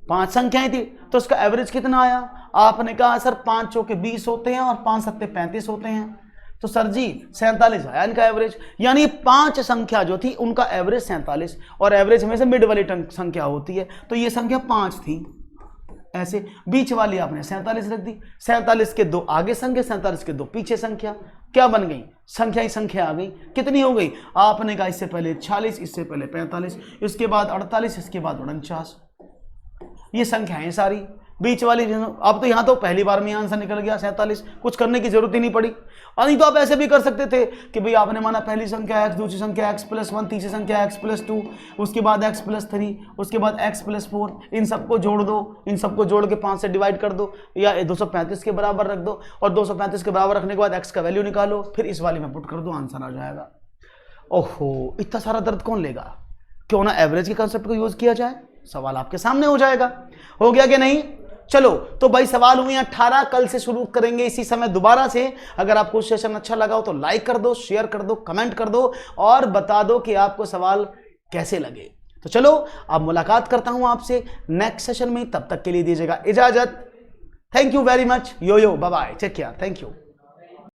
5 संख्याएं थी, तो उसका एवरेज कितना आया? आपने कहा सर 5 चौके 20 होते हैं और 5 सत्ते 35 होते हैं, तो सर जी 47 आया इनका एवरेज, यानी 5 संख्या जो थी उनका एवरेज 47, और एवरेज हमेशा मिड वाली संख्या होती है, तो ये संख्या 5 थी, ऐसे बीच वाली आपने 47 रख दी, 47 के 2 आगे संख्या, 47 के 2 पीछे संख्या, क्या बन गई? संख्या ही संख्या आ गई। कितनी हो गई? आपने कहा इससे पहले 46, इससे पहले 45, इसके बाद 48, इसके बाद 49, ये संख्याएं सारी बीच वाली। अब तो यहां तो पहली बार में आंसर निकल गया 47, कुछ करने की जरूरत ही नहीं पड़ी। और नहीं तो आप ऐसे भी कर सकते थे कि भाई आपने माना पहली संख्या x, दूसरी संख्या x+1, तीसरी संख्या x+2, उसके बाद x+3, उसके बाद x+4, इन सबको जोड़ दो, इन सबको जोड़ के 5 से डिवाइड कर दो, या 235 के बराबर रख दो, और 235 के बराबर रखने के बाद x का वैल्यू निकालो, फिर इस वाली में पुट कर दो, आंसर आ जाएगा। ओहो, इतना सारा दर्द कौन लेगा? क्यों ना एवरेज के कंसेप्ट को यूज किया जाए, सवाल आपके सामने हो जाएगा। हो गया कि नहीं? चलो तो भाई सवाल हुए 18, कल से शुरू करेंगे इसी समय दोबारा से। अगर आपको सेशन अच्छा लगा हो तो लाइक कर दो, शेयर कर दो, कमेंट कर दो और बता दो कि आपको सवाल कैसे लगे। तो चलो अब मुलाकात करता हूं आपसे नेक्स्ट सेशन में, तब तक के लिए दीजिएगा इजाजत। Thank you very much. Yo yo bye bye, take care, thank you.